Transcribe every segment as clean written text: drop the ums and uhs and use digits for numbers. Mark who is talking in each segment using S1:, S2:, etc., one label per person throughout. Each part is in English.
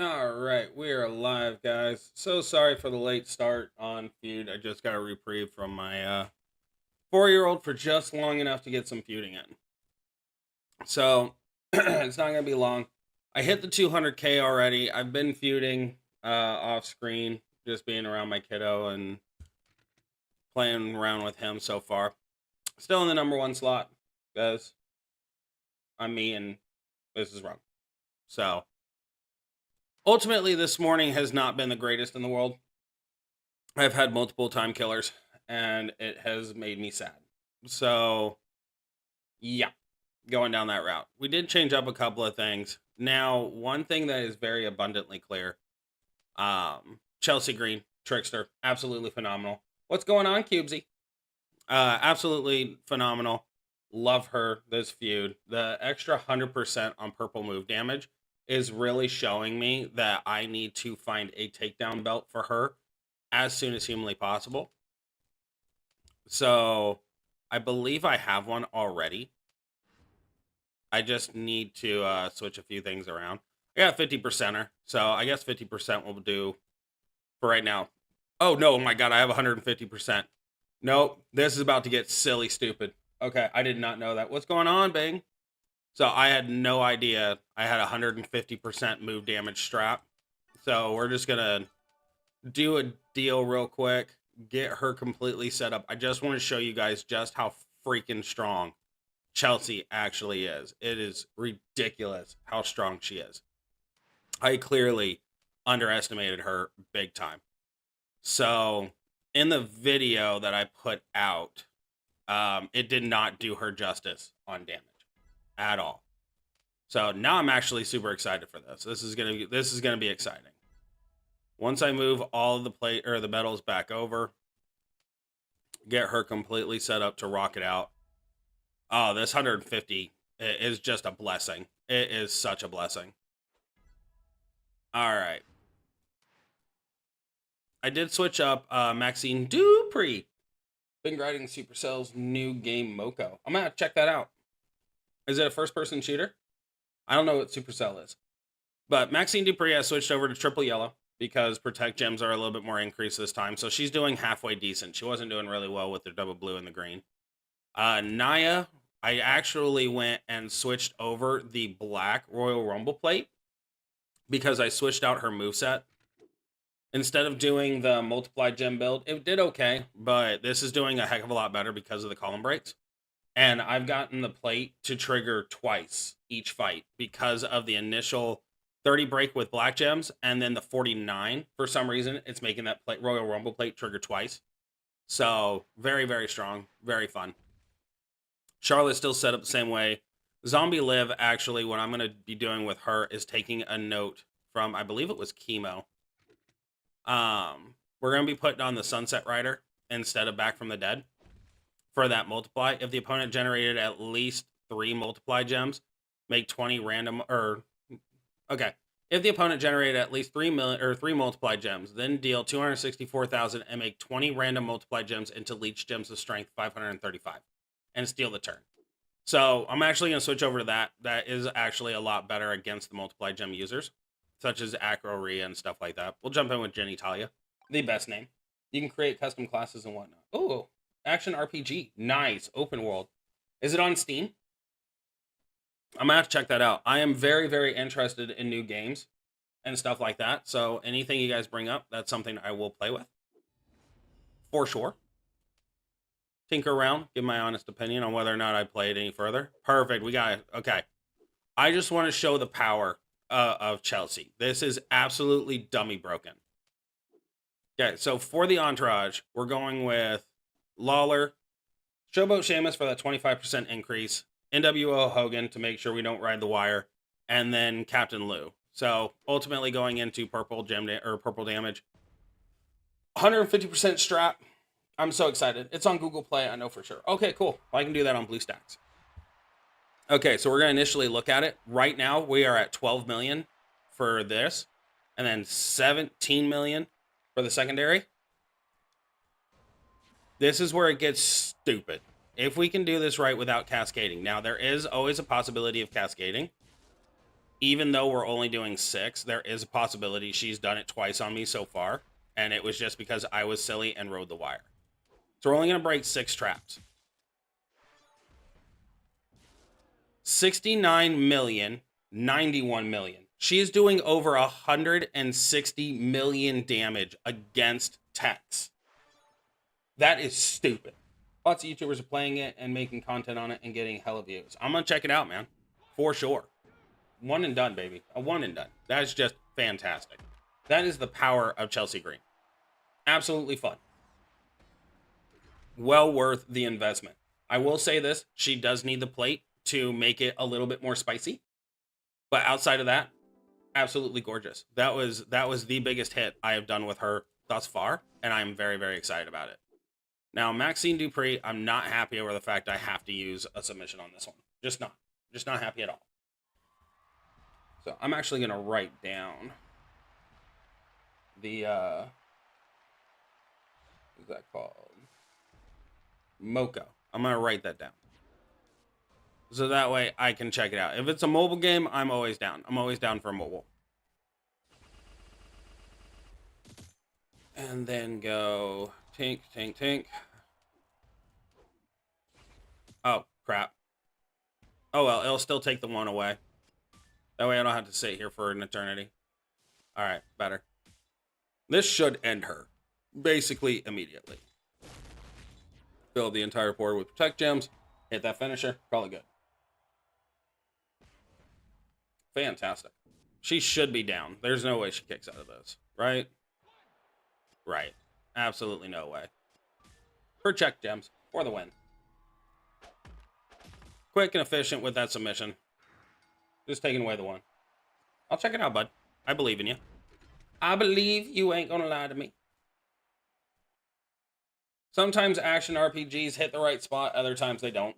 S1: All right, we are live, guys. So sorry for the late start on Feud. I just got a reprieve from my 4-year-old for just long enough to get some feuding in. So it's not going to be long. I hit the 200K already. I've been feuding off screen, just being around my kiddo and playing around with him so far. Still in the number one slot, guys. I'm me, and this is wrong. So ultimately, this morning has not been the greatest in the world. I've had multiple time killers, and it has made me sad. So, yeah, going down that route. We did change up a couple of things. Now, one thing that is very abundantly clear, Chelsea Green, Trickster, absolutely phenomenal. What's going on, Cubesy? Absolutely phenomenal. Love her, this feud. The extra 100% on purple move damage is really showing me that I need to find a takedown belt for her as soon as humanly possible. So I believe I have one already. I just need to switch a few things around. I got 50%er, so I guess 50% will do for right now. Oh, no, my God, I have 150%. Nope, this is about to get silly stupid. Okay, I did not know that. What's going on, Bang? So I had no idea I had 150% move damage strap. So we're just going to do a deal real quick, get her completely set up. I just want to show you guys just how freaking strong Chelsea actually is. It is ridiculous how strong she is. I clearly underestimated her big time. So in the video that I put out, it did not do her justice on damage at all. So now I'm actually super excited for this. This is gonna be exciting. Once I move all of the plate or the metals back over, get her completely set up to rock it out. Oh, this 150 is just a blessing. It is such a blessing. All right. I did switch up Maxine Dupree. Been grinding Supercell's new game Moko. I'm gonna check that out. Is it a first-person shooter? I don't know what Supercell is. But Maxine Dupree has switched over to triple yellow because protect gems are a little bit more increased this time. So she's doing halfway decent. She wasn't doing really well with the double blue and the green. Naya, I actually went and switched over the black Royal Rumble plate because I switched out her moveset. Instead of doing the multiply gem build, it did okay, but this is doing a heck of a lot better because of the column breaks. And I've gotten the plate to trigger twice each fight because of the initial 30 break with black gems, and then the 49. For some reason, it's making that plate, Royal Rumble plate trigger twice. So very, very strong, very fun. Charlotte's still set up the same way. Zombie Liv, actually, what I'm going to be doing with her is taking a note from, I believe it was Chemo. We're going to be putting on the Sunset Rider instead of Back from the Dead for that multiply. If the opponent generated at least 3 multiply gems, make 20 random, or okay. If the opponent generated at least 3 multiply gems, then deal 264,000 and make 20 random multiply gems into leech gems of strength 535 and steal the turn. So I'm actually going to switch over to that. That is actually a lot better against the multiply gem users, such as Acro Rhea and stuff like that. We'll jump in with Jenny Talia, the best name. You can create custom classes and whatnot. Oh, action RPG. Nice. Open world. Is it on Steam? I'm going to have to check that out. I am very, very interested in new games and stuff like that. So anything you guys bring up, that's something I will play with. For sure. Tinker around, give my honest opinion on whether or not I play it any further. Perfect. We got it. Okay. I just want to show the power of Chelsea. This is absolutely dummy broken. Okay, so for the entourage, we're going with Lawler, Showboat Sheamus for that 25% increase, NWO Hogan to make sure we don't ride the wire, and then Captain Lou. So ultimately going into purple damage, 150% strap. I'm so excited. It's on Google Play, I know for sure. Okay, cool. I can do that on BlueStacks. Okay, so we're going to initially look at it. Right now, we are at 12 million for this, and then 17 million for the secondary. This is where it gets stupid. If we can do this right without cascading. Now, there is always a possibility of cascading. even though we're only doing 6, there is a possibility she's done it twice on me so far, and it was just because I was silly and rode the wire. So we're only going to break 6 traps. 69 million, 91 million. She is doing over 160 million damage against techs. That is stupid. Lots of YouTubers are playing it and making content on it and getting hella views. I'm going to check it out, man. For sure. One and done, baby. A one and done. That is just fantastic. That is the power of Chelsea Green. Absolutely fun. Well worth the investment. I will say this. She does need the plate to make it a little bit more spicy. But outside of that, absolutely gorgeous. That was the biggest hit I have done with her thus far, and I'm very, very excited about it. Now, Maxine Dupree, I'm not happy over the fact I have to use a submission on this one. Just not happy at all. So I'm actually going to write down the, what's that called? Moco. I'm going to write that down. So that way I can check it out. If it's a mobile game, I'm always down. I'm always down for mobile. And then go tink, tink, tink. Oh, crap. Oh, well, it'll still take the one away. That way I don't have to sit here for an eternity. All right, better. This should end her. Basically, immediately. Fill the entire board with Protect Gems. Hit that finisher. Call it good. Fantastic. She should be down. There's no way she kicks out of this. Right? Right. Absolutely no way. Protect Gems for the win. Quick and efficient with that submission. Just taking away the one. I'll check it out, bud. I believe in you. I believe you ain't gonna lie to me. Sometimes action RPGs hit the right spot, other times they don't.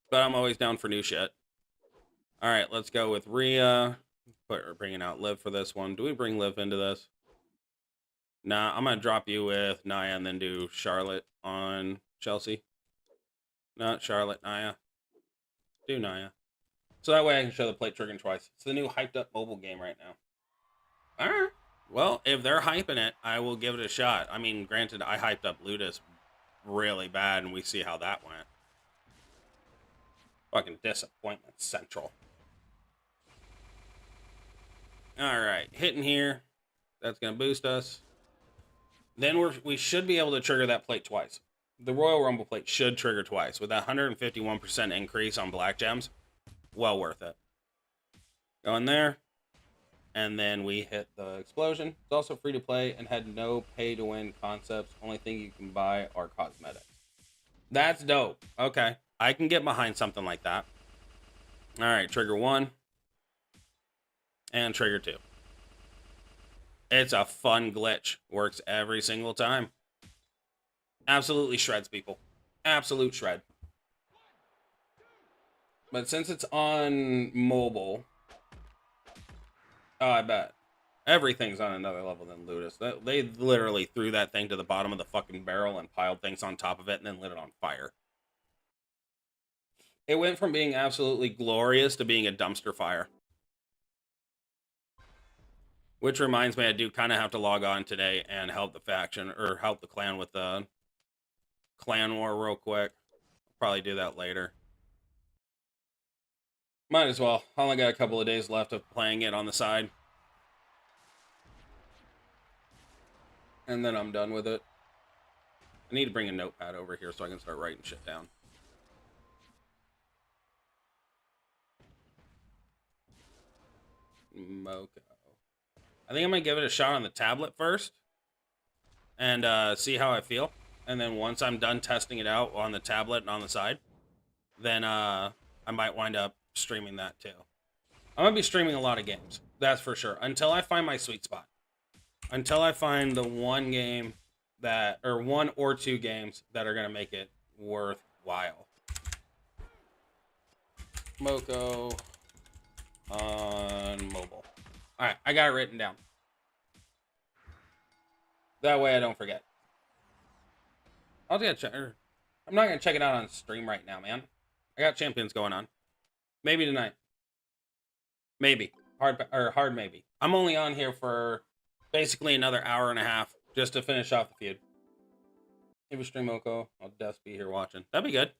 S1: But I'm always down for new shit. Alright, let's go with Rhea. We're bringing out Liv for this one. Do we bring Liv into this? Nah, I'm gonna drop you with Naya and then do Charlotte on Chelsea. Not Charlotte, Naya. Do Naya. So that way I can show the plate triggering twice. It's the new hyped up mobile game right now. Alright. Well, if they're hyping it, I will give it a shot. I mean, granted, I hyped up Ludus really bad, and we see how that went. Fucking disappointment central. Alright, hitting here. That's going to boost us. Then we should be able to trigger that plate twice. The Royal Rumble plate should trigger twice. With a 151% increase on black gems, well worth it. Go in there. And then we hit the explosion. It's also free to play and had no pay to win concepts. Only thing you can buy are cosmetics. That's dope. Okay. I can get behind something like that. Alright, trigger 1. And trigger 2. It's a fun glitch. Works every single time. Absolutely shreds people. Absolute shred. But since it's on mobile... Oh, I bet. Everything's on another level than Ludus. They literally threw that thing to the bottom of the fucking barrel and piled things on top of it and then lit it on fire. It went from being absolutely glorious to being a dumpster fire. Which reminds me, I do kind of have to log on today and help the faction, or help the clan with the clan war real quick. Probably do that later. Might as well. I only got a couple of days left of playing it on the side. And then I'm done with it. I need to bring a notepad over here so I can start writing shit down. Moco. I think I'm going to give it a shot on the tablet first. And see how I feel. And then once I'm done testing it out on the tablet and on the side, then I might wind up streaming that too. I'm going to be streaming a lot of games. That's for sure. Until I find my sweet spot. Until I find the one game that, or one or two games that are going to make it worthwhile. Moco on mobile. Alright, I got it written down. That way I don't forget. I'm not going to check it out on stream right now, man. I got champions going on. Maybe tonight. Maybe. Hard maybe. I'm only on here for basically another hour and a half just to finish off the feud. Maybe stream Oko. I'll just be here watching. That'd be good.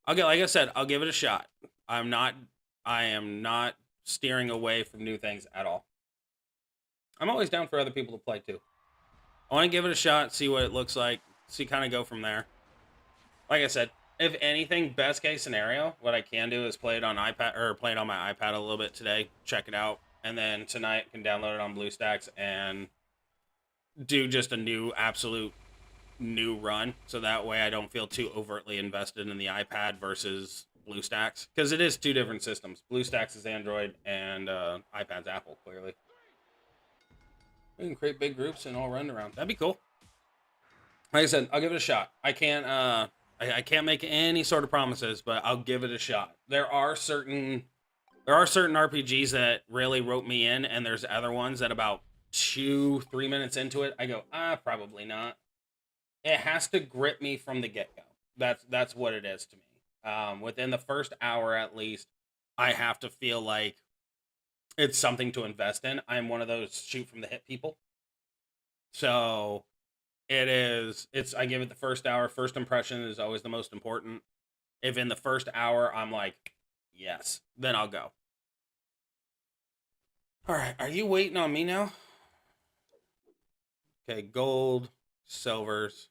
S1: Like I said, I'll give it a shot. I am not steering away from new things at all. I'm always down for other people to play too. I want to give it a shot, see what it looks like, kind of go from there. Like I said, if anything, best case scenario, what I can do is play it on iPad or play it on my iPad a little bit today, check it out, and then tonight I can download it on BlueStacks and do just a absolute new run, so that way I don't feel too overtly invested in the iPad versus BlueStacks, because it is two different systems. BlueStacks is Android and iPad's Apple, clearly. We can create big groups and all run around. That'd be cool. Like I said, I'll give it a shot. I can't make any sort of promises, but I'll give it a shot. There are certain RPGs that really rope me in, and there's other ones that about 2-3 minutes into it, I go, probably not. It has to grip me from the get-go. That's what it is to me. Within the first hour, at least, I have to feel like it's something to invest in. I'm one of those shoot from the hip people. So I give it the first hour. First impression is always the most important. If in the first hour I'm like, yes, then I'll go. All right, are you waiting on me now? Okay, gold, silvers.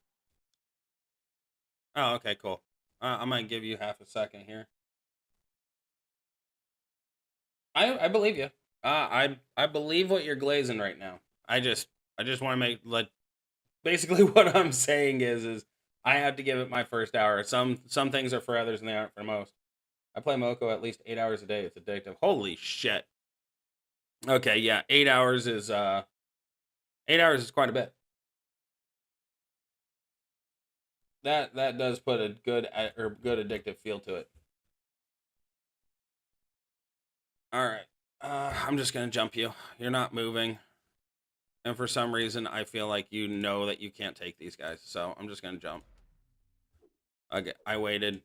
S1: Oh, okay, cool. I'm gonna give you half a second here. I believe you. I believe what you're glazing right now. I just want to make like basically what I'm saying is I have to give it my first hour. Some things are for others and they aren't for most. I play Moko at least 8 hours a day. It's addictive. Holy shit. Okay, yeah, 8 hours is 8 hours is quite a bit. That does put a good addictive feel to it. All right. I'm just gonna jump you. You're not moving, and for some reason, I feel like you know that you can't take these guys. So I'm just gonna jump. Okay, I waited.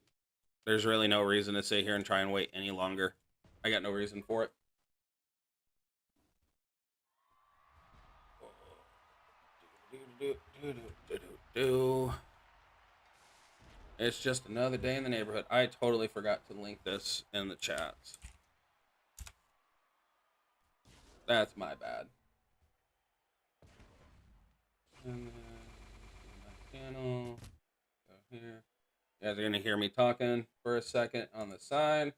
S1: There's really no reason to sit here and try and wait any longer. I got no reason for it. It's just another day in the neighborhood. I totally forgot to link this in the chats. That's my bad. And then my channel. Go here. You guys are gonna hear me talking for a second on the side.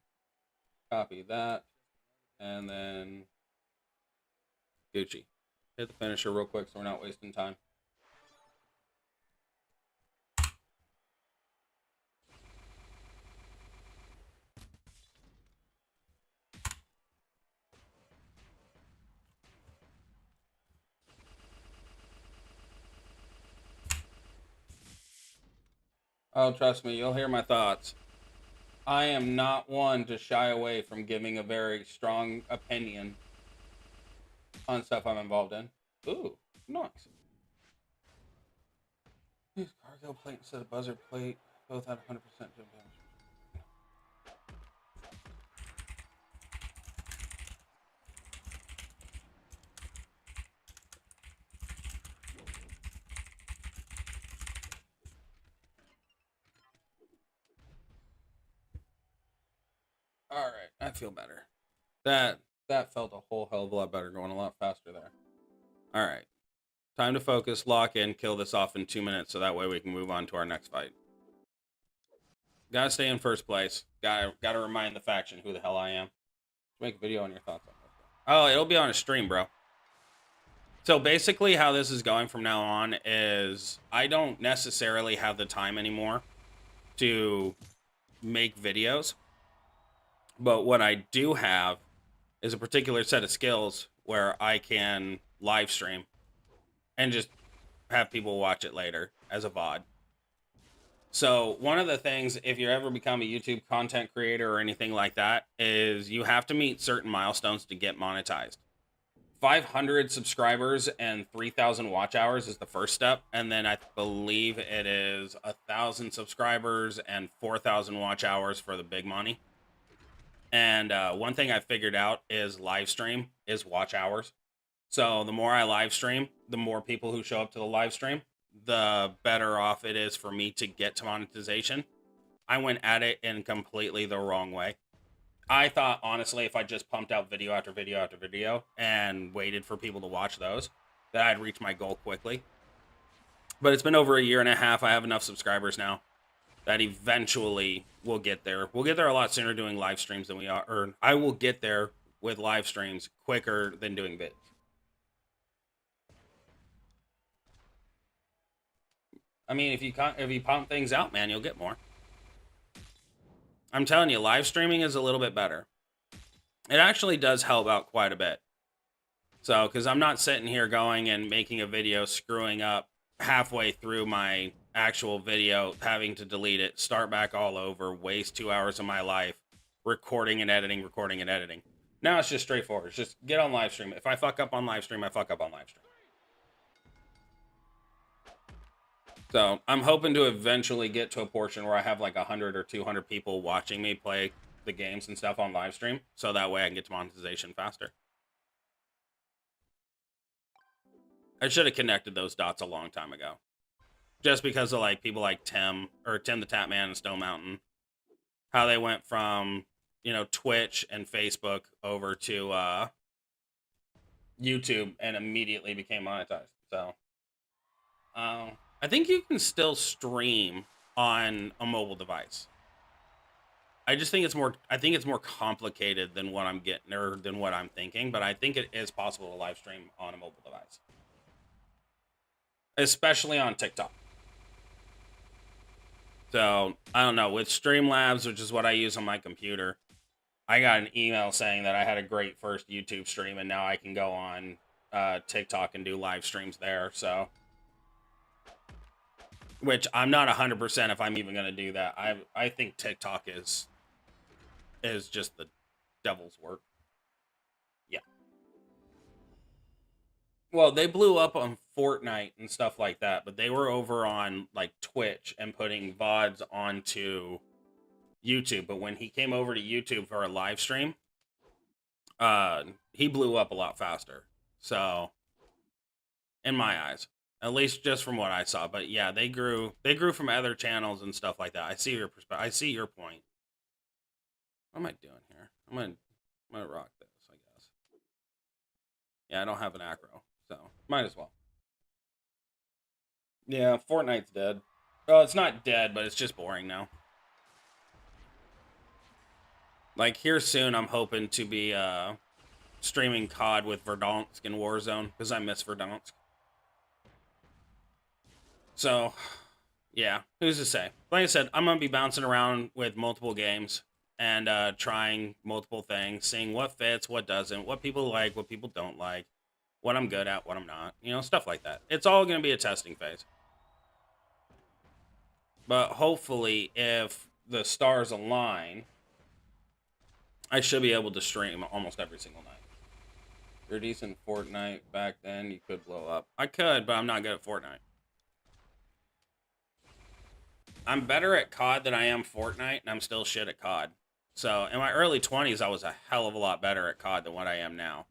S1: Copy that. And then Gucci. Hit the finisher real quick so we're not wasting time. Oh, trust me, you'll hear my thoughts. I am not one to shy away from giving a very strong opinion on stuff I'm involved in. Ooh, nice. Use cargo plate instead of buzzer plate. Both had 100% jump damage. All right, I feel better. That felt a whole hell of a lot better, going a lot faster there. All right, time to focus, lock in, kill this off in 2 minutes, so that way we can move on to our next fight. Gotta stay in first place. Gotta remind the faction who the hell I am. Make a video on your thoughts on this. Oh, it'll be on a stream, bro. So basically how this is going from now on is I don't necessarily have the time anymore to make videos. But what I do have is a particular set of skills where I can live stream and just have people watch it later as a VOD. So one of the things, if you ever become a YouTube content creator or anything like that, is you have to meet certain milestones to get monetized. 500 subscribers and 3,000 watch hours is the first step, and then I believe it is 1,000 subscribers and 4,000 watch hours for the big money. And one thing I figured out is live stream is watch hours. So the more I live stream, the more people who show up to the live stream, the better off it is for me to get to monetization. I went at it in completely the wrong way. I thought, honestly, if I just pumped out video after video after video and waited for people to watch those, that I'd reach my goal quickly. But it's been over a year and a half. I have enough subscribers now that eventually we'll get there. We'll get there a lot sooner doing live streams than we are. Or I will get there with live streams quicker than doing vids. I mean, if you pump things out, man, you'll get more. I'm telling you, live streaming is a little bit better. It actually does help out quite a bit. So, because I'm not sitting here going and making a video, screwing up halfway through my actual video, having to delete it, start back all over, waste 2 hours of my life, recording and editing. Now it's just straightforward. It's just get on live stream. If I fuck up on live stream, I fuck up on live stream. So I'm hoping to eventually get to a portion where I have like 100 or 200 people watching me play the games and stuff on live stream. So that way I can get to monetization faster. I should have connected those dots a long time ago. Just because of like people like Tim the Tapman and Stone Mountain. How they went from, you know, Twitch and Facebook over to YouTube and immediately became monetized. So I think you can still stream on a mobile device. I just think it's more complicated than what I'm getting or than what I'm thinking, but I think it is possible to live stream on a mobile device. Especially on TikTok. So, I don't know, with Streamlabs, which is what I use on my computer, I got an email saying that I had a great first YouTube stream and now I can go on TikTok and do live streams there, so which I'm not 100% if I'm even going to do that. I think TikTok is just the devil's work. Yeah. Well, they blew up on Fortnite and stuff like that, but they were over on like Twitch and putting VODs onto YouTube. But when he came over to YouTube for a live stream, he blew up a lot faster. So, in my eyes. At least just from what I saw. But yeah, they grew from other channels and stuff like that. I see your perspective. I see your point. What am I doing here? I'm gonna rock this, I guess. Yeah, I don't have an acro, so might as well. Yeah, Fortnite's dead. Well, it's not dead, but it's just boring now. Like here soon, I'm hoping to be streaming COD with Verdansk and Warzone because I miss Verdansk. So, yeah, who's to say? Like I said, I'm going to be bouncing around with multiple games and trying multiple things, seeing what fits, what doesn't, what people like, what people don't like, what I'm good at, what I'm not, you know, stuff like that. It's all going to be a testing phase. But hopefully, if the stars align, I should be able to stream almost every single night. You're decent Fortnite back then, you could blow up. I could, but I'm not good at Fortnite. I'm better at COD than I am Fortnite, and I'm still shit at COD. So, in my early 20s, I was a hell of a lot better at COD than what I am now.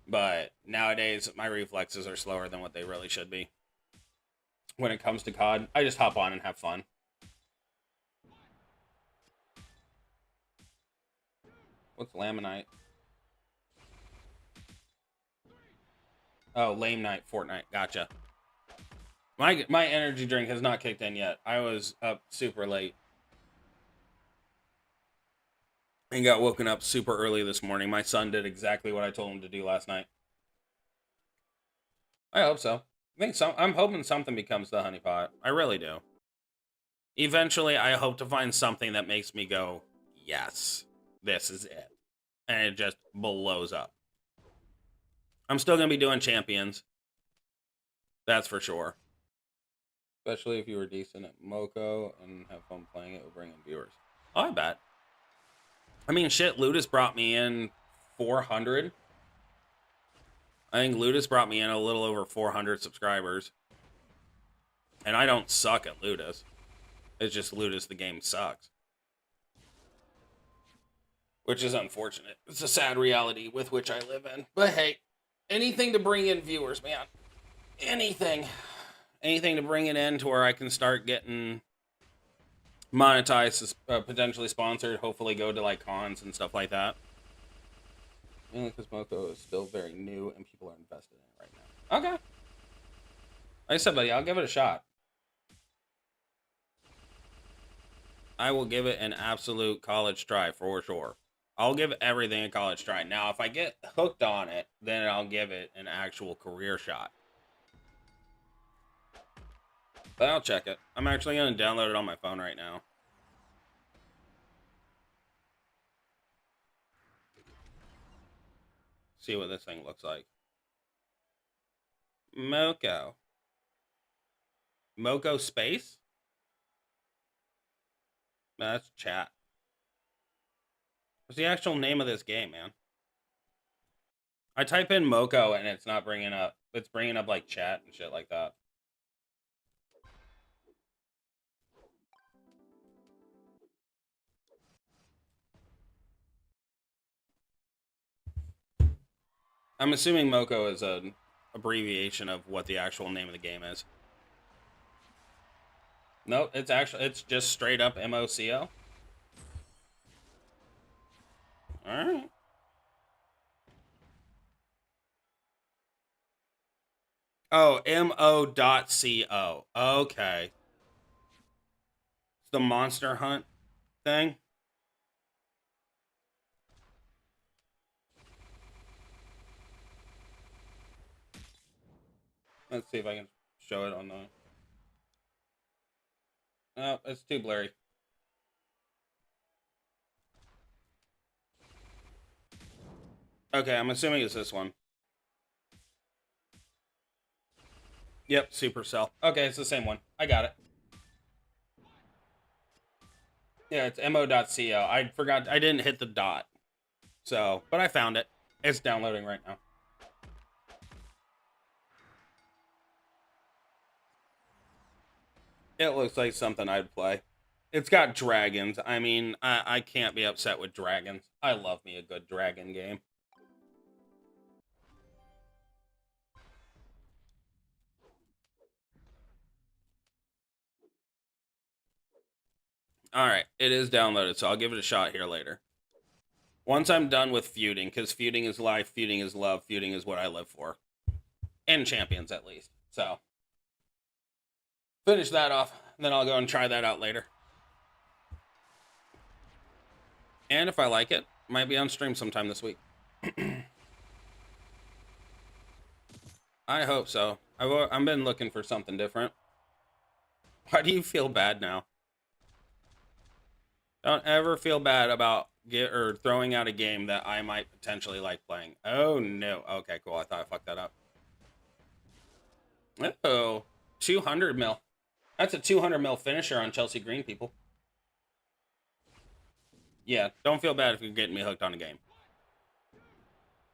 S1: But nowadays, my reflexes are slower than what they really should be. When it comes to COD, I just hop on and have fun. What's Laminite? Oh, Lame Night Fortnite. Gotcha. My energy drink has not kicked in yet. I was up super late. And got woken up super early this morning. My son did exactly what I told him to do last night. I hope so. I'm hoping something becomes the honeypot. I really do. Eventually, I hope to find something that makes me go, yes, this is it. And it just blows up. I'm still going to be doing champions. That's for sure. Especially if you were decent at Moko and have fun playing it, will bring in viewers. Oh, I bet. I mean, shit, Ludus brought me in 400. I think Ludus brought me in a little over 400 subscribers. And I don't suck at Ludus. It's just Ludus, the game sucks. which is unfortunate. It's a sad reality with which I live in. But hey, anything to bring in viewers, man. Anything. Anything to bring it in to where I can start getting monetized, potentially sponsored, hopefully go to like cons and stuff like that. Mainly because Moko is still very new and people are invested in it right now. Okay. Like I said, buddy, I'll give it a shot. I will give it an absolute college try for sure. I'll give everything a college try. Now, if I get hooked on it, then I'll give it an actual career shot. But I'll check it. I'm actually going to download it on my phone right now. See what this thing looks like. Moko. Moko Space? No, that's chat. What's the actual name of this game, man? I type in Moko and it's not bringing up. It's bringing up like chat and shit like that. I'm assuming Moko is an abbreviation of what the actual name of the game is. No, it's just straight up MOCO. Alright. Oh, MO.CO. Okay. It's the Monster Hunt thing. Let's see if I can show it on the... No, it's too blurry. Okay, I'm assuming it's this one. Yep, Supercell. Okay, it's the same one. I got it. Yeah, it's mo.co. I forgot. I didn't hit the dot. So, but I found it. It's downloading right now. It looks like something I'd play. It's got dragons. I mean, I can't be upset with dragons. I love me a good dragon game. Alright, it is downloaded, so I'll give it a shot here later. Once I'm done with feuding, because feuding is life, feuding is love, feuding is what I live for. And champions, at least. So, finish that off, and then I'll go and try that out later. And if I like it, might be on stream sometime this week. I hope so. I've been looking for something different. Why do you feel bad now? Don't ever feel bad about throwing out a game that I might potentially like playing. Oh, no. Okay, cool. I thought I fucked that up. Oh, 200 mil. That's a 200 mil finisher on Chelsea Green, people. Yeah, don't feel bad if you're getting me hooked on a game.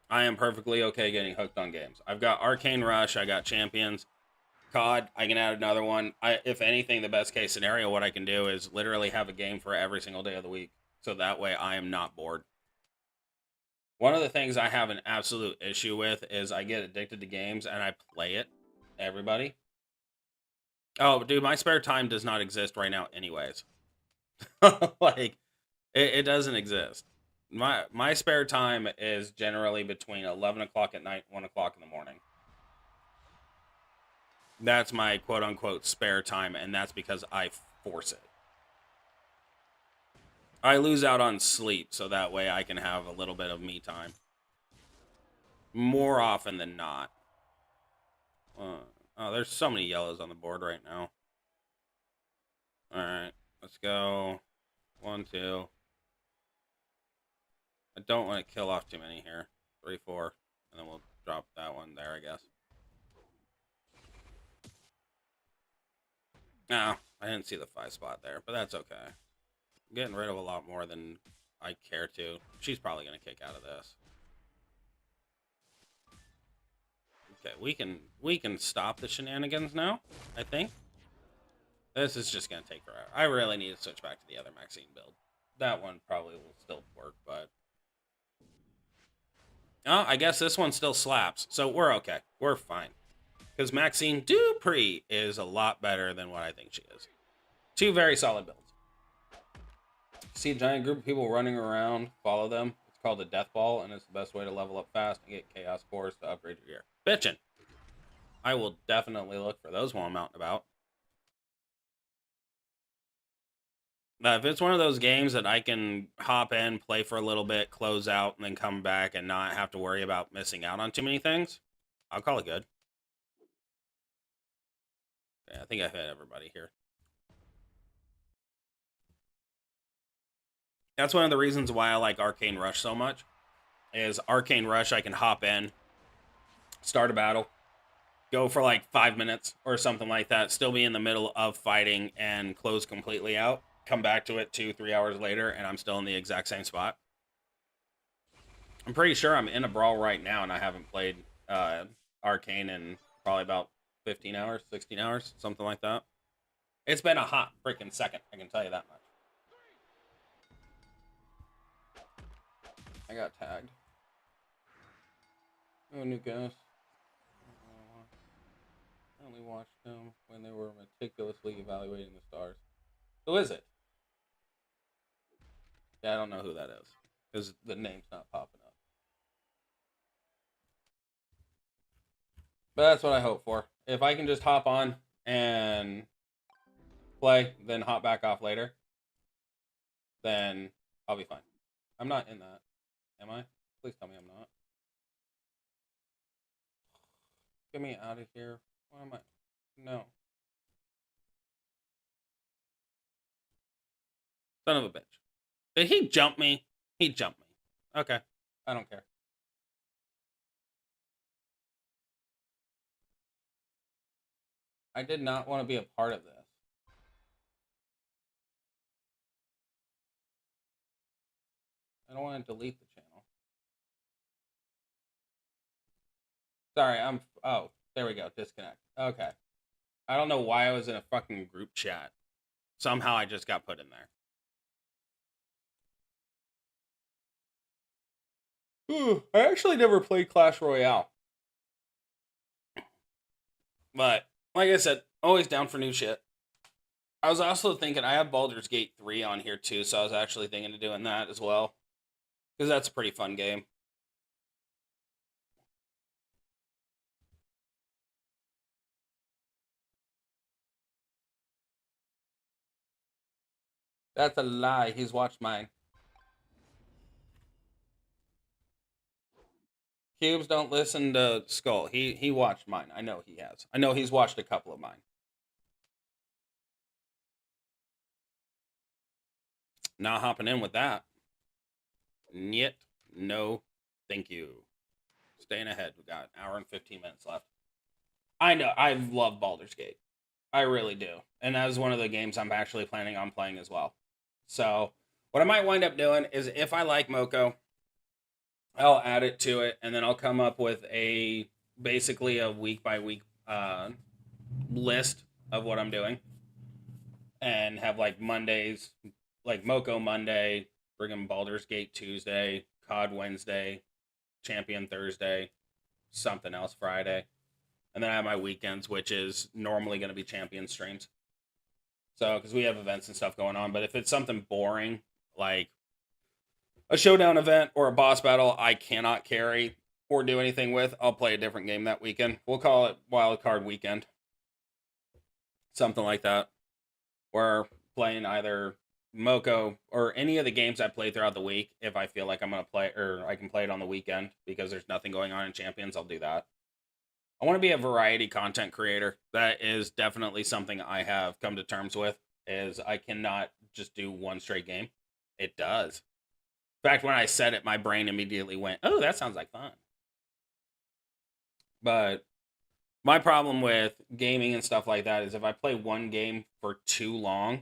S1: I am perfectly okay getting hooked on games. I've got Arcane Rush. I got Champions. COD, I can add another one. If anything, the best case scenario, what I can do is literally have a game for every single day of the week. So that way I am not bored. One of the things I have an absolute issue with is I get addicted to games and I play it. Everybody. Oh, dude, my spare time does not exist right now anyways. Like, it doesn't exist. My spare time is generally between 11 o'clock at night, 1 o'clock in the morning. That's my quote-unquote spare time, and that's because I force it. I lose out on sleep, so that way I can have a little bit of me time. More often than not. Oh, there's so many yellows on the board right now. Alright, let's go. 1, 2. I don't want to kill off too many here. 3, 4. And then we'll drop that one there, I guess. No, I didn't see the 5 spot there, but that's okay. I'm getting rid of a lot more than I care to. She's probably going to kick out of this. Okay, we can stop the shenanigans now, I think. This is just going to take forever. I really need to switch back to the other Maxine build. That one probably will still work, but Oh, I guess this one still slaps, so we're okay. We're fine. Because Maxine Dupree is a lot better than what I think she is. Two very solid builds. See a giant group of people running around, follow them. It's called a death ball, and it's the best way to level up fast and get chaos cores to upgrade your gear. Bitchin'. I will definitely look for those while I'm out and about. Now, if it's one of those games that I can hop in, play for a little bit, close out, and then come back and not have to worry about missing out on too many things, I'll call it good. Yeah, I think I've hit everybody here. That's one of the reasons why I like Arcane Rush so much. Is Arcane Rush, I can hop in, start a battle, go for like 5 minutes or something like that, still be in the middle of fighting and close completely out, come back to it 2-3 hours later, and I'm still in the exact same spot. I'm pretty sure I'm in a brawl right now, and I haven't played Arcane in probably about 15 hours, 16 hours, something like that. It's been a hot freaking second, I can tell you that much. I got tagged. Oh, new guest. I only watched them when they were meticulously evaluating the stars. Who is it? Yeah, I don't know who that is. Because the name's not popping up. But that's what I hope for. If I can just hop on and play, then hop back off later, then I'll be fine. I'm not in that. Am I? Please tell me I'm not. Get me out of here. Why am I? No. Son of a bitch. Did he jump me? He jumped me. Okay. I don't care. I did not want to be a part of this. I don't want to delete the channel. Sorry, oh, there we go. Disconnect. Okay. I don't know why I was in a fucking group chat. Somehow I just got put in there. Ooh, I actually never played Clash Royale. But, like I said, always down for new shit. I was also thinking, I have Baldur's Gate 3 on here too, so I was actually thinking of doing that as well. Because that's a pretty fun game. That's a lie. He's watched mine. Cubes don't listen to Skull. He watched mine. I know he has. I know he's watched a couple of mine. Not hopping in with that. Yet, no, thank you. Staying ahead. We got an hour and 15 minutes left. I know. I love Baldur's Gate. I really do. And that is one of the games I'm actually planning on playing as well. So, what I might wind up doing is if I like Moko, I'll add it to it, and then I'll come up with basically a week by week list of what I'm doing, and have like Mondays, like Moko Monday, friggin' Baldur's Gate Tuesday, COD Wednesday, Champion Thursday, something else Friday, and then I have my weekends, which is normally going to be Champion streams. So, because we have events and stuff going on, but if it's something boring like a showdown event or a boss battle I cannot carry or do anything with, I'll play a different game that weekend. We'll call it Wild Card Weekend. Something like that. We're playing either Moko or any of the games I play throughout the week. If I feel like I'm going to play, or I can play it on the weekend because there's nothing going on in Champions, I'll do that. I want to be a variety content creator. That is definitely something I have come to terms with, is I cannot just do one straight game. It does. In fact, when I said it, my brain immediately went, oh, that sounds like fun. But my problem with gaming and stuff like that is if I play one game for too long,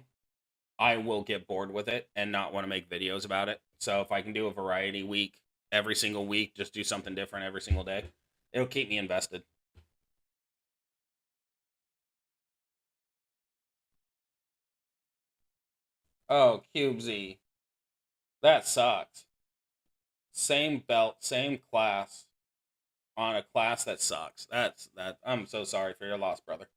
S1: I will get bored with it and not want to make videos about it. So if I can do a variety week every single week, just do something different every single day, it'll keep me invested. Oh, Cubesy. That sucks. Same belt, same class on a class that sucks. I'm so sorry for your loss, brother.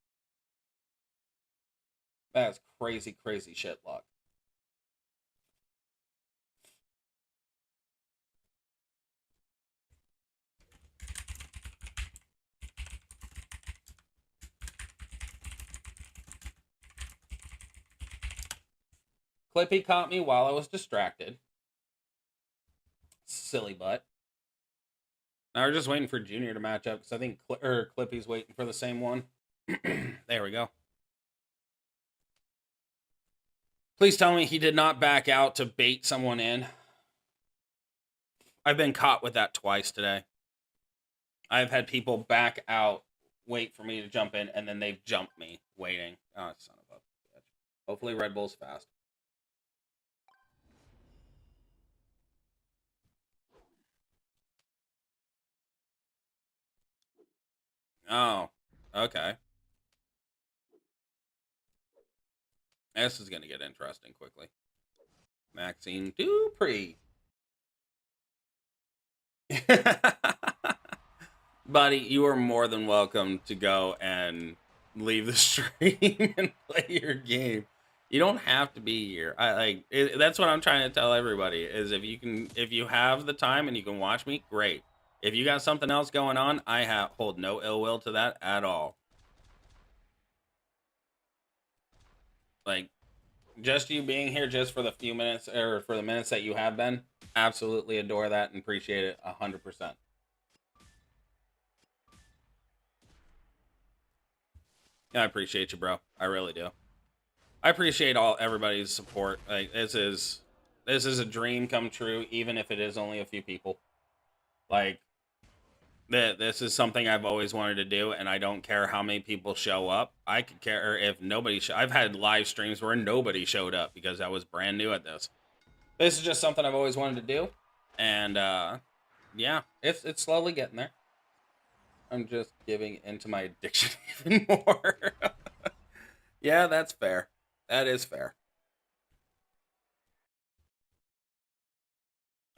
S1: That's crazy, crazy shit luck. Clippy caught me while I was distracted. Silly butt. Now we're just waiting for Junior to match up because I think Clippy's waiting for the same one. There we go. Please tell me he did not back out to bait someone in. I've been caught with that twice today. I've had people back out, wait for me to jump in, and then they've jumped me waiting. Oh, son of a bitch. Hopefully Red Bull's fast. Oh, okay. This is going to get interesting quickly. Maxine Dupree. Buddy, you are more than welcome to go and leave the stream and play your game. You don't have to be here. That's what I'm trying to tell everybody is if you have the time and you can watch me, great. If you got something else going on, I hold no ill will to that at all. Like, just you being here just for the few minutes or for the minutes that you have been, absolutely adore that and appreciate it 100%. I appreciate you, bro. I really do. I appreciate everybody's support. Like this is a dream come true, even if it is only a few people. Like this is something I've always wanted to do, and I don't care how many people show up. I could care if nobody. I've had live streams where nobody showed up because I was brand new at this. This is just something I've always wanted to do, and yeah, it's slowly getting there. I'm just giving into my addiction even more. Yeah, that's fair. That is fair.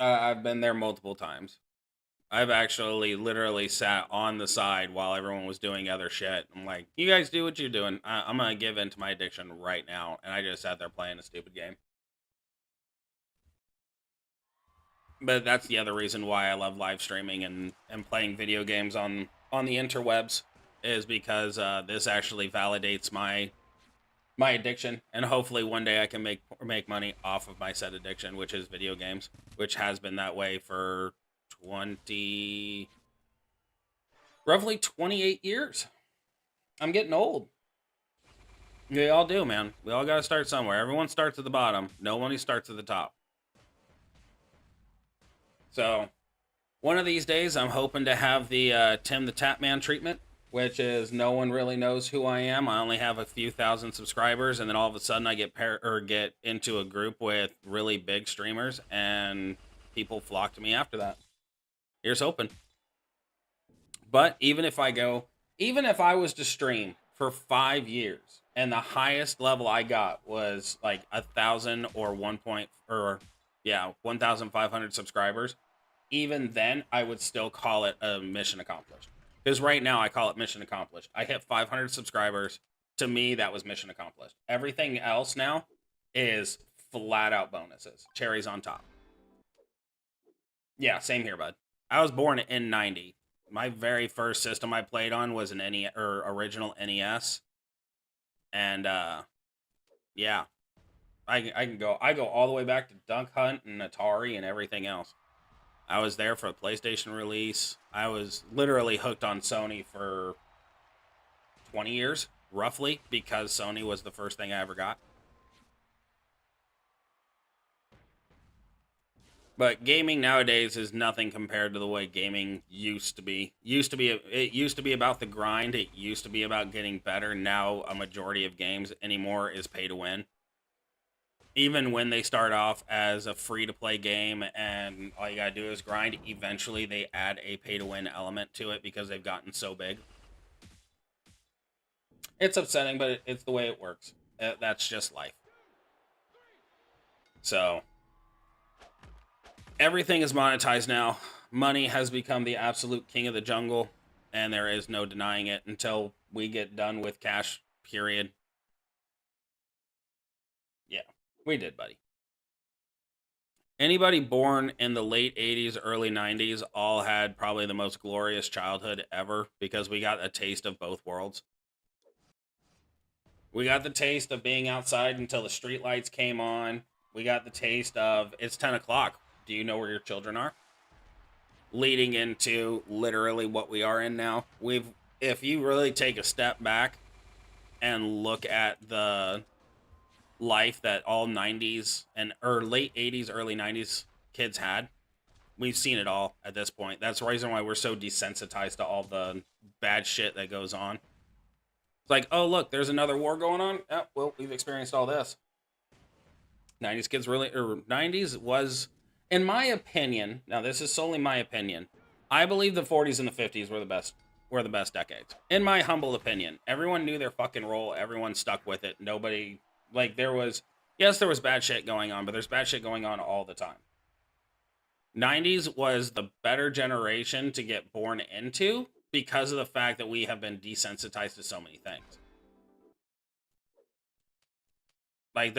S1: I've been there multiple times. I've actually literally sat on the side while everyone was doing other shit. I'm like, you guys do what you're doing. I'm going to give in to my addiction right now. And I just sat there playing a stupid game. But that's the other reason why I love live streaming and playing video games on the interwebs is because this actually validates my addiction, and hopefully one day I can make money off of my said addiction, which is video games, which has been that way for roughly 28 years. I'm getting old. We all do, man. We all got to start somewhere. Everyone starts at the bottom. Nobody starts at the top. So, one of these days, I'm hoping to have the Tim the Tapman treatment, which is no one really knows who I am. I only have a few thousand subscribers, and then all of a sudden I get into a group with really big streamers, and people flock to me after that. Here's hoping. But even if I was to stream for 5 years, and the highest level I got was like 1,000 or 1,500 subscribers, even then I would still call it a mission accomplished. Because right now I call it mission accomplished. I hit 500 subscribers. To me, that was mission accomplished. Everything else now is flat out bonuses. Cherries on top. Yeah, same here, bud. I was born in '90. My very first system I played on was an original NES. And yeah. I go all the way back to Duck Hunt and Atari and everything else. I was there for a PlayStation release. I was literally hooked on Sony for 20 years, roughly, because Sony was the first thing I ever got. But gaming nowadays is nothing compared to the way gaming used to be. It used to be about the grind. It used to be about getting better. Now a majority of games anymore is pay to win. Even when they start off as a free-to-play game and all you gotta do is grind, eventually they add a pay-to-win element to it because they've gotten so big. It's upsetting, but it's the way it works. That's just life. So, Everything is monetized now. Money has become the absolute king of the jungle, and there is no denying it until we get done with cash, period. Yeah, we did, buddy. Anybody born in the late 80s, early 90s all had probably the most glorious childhood ever because we got a taste of both worlds. We got the taste of being outside until the streetlights came on. We got the taste of it's 10 o'clock. Do you know where your children are? Leading into literally what we are in now. If you really take a step back and look at the life that all 90s and or late 80s, early 90s kids had, we've seen it all at this point. That's the reason why we're so desensitized to all the bad shit that goes on. It's like, oh, look, there's another war going on. Oh, well, we've experienced all this. 90s kids really, or 90s was, in my opinion, now this is solely my opinion, I believe the 40s and the 50s were the best decades. In my humble opinion, everyone knew their fucking role. Everyone stuck with it. Nobody, like, there was bad shit going on, but there's bad shit going on all the time. 90s was the better generation to get born into because of the fact that we have been desensitized to so many things. Like,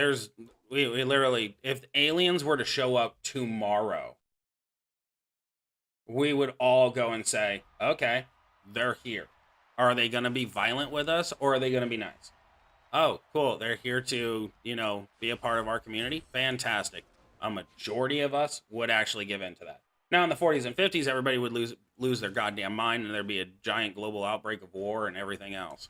S1: we literally, if aliens were to show up tomorrow, we would all go and say, okay, they're here. Are they going to be violent with us, or are they going to be nice? Oh, cool. They're here to, be a part of our community. Fantastic. A majority of us would actually give in to that. Now, in the 40s and 50s, everybody would lose their goddamn mind, and there'd be a giant global outbreak of war and everything else.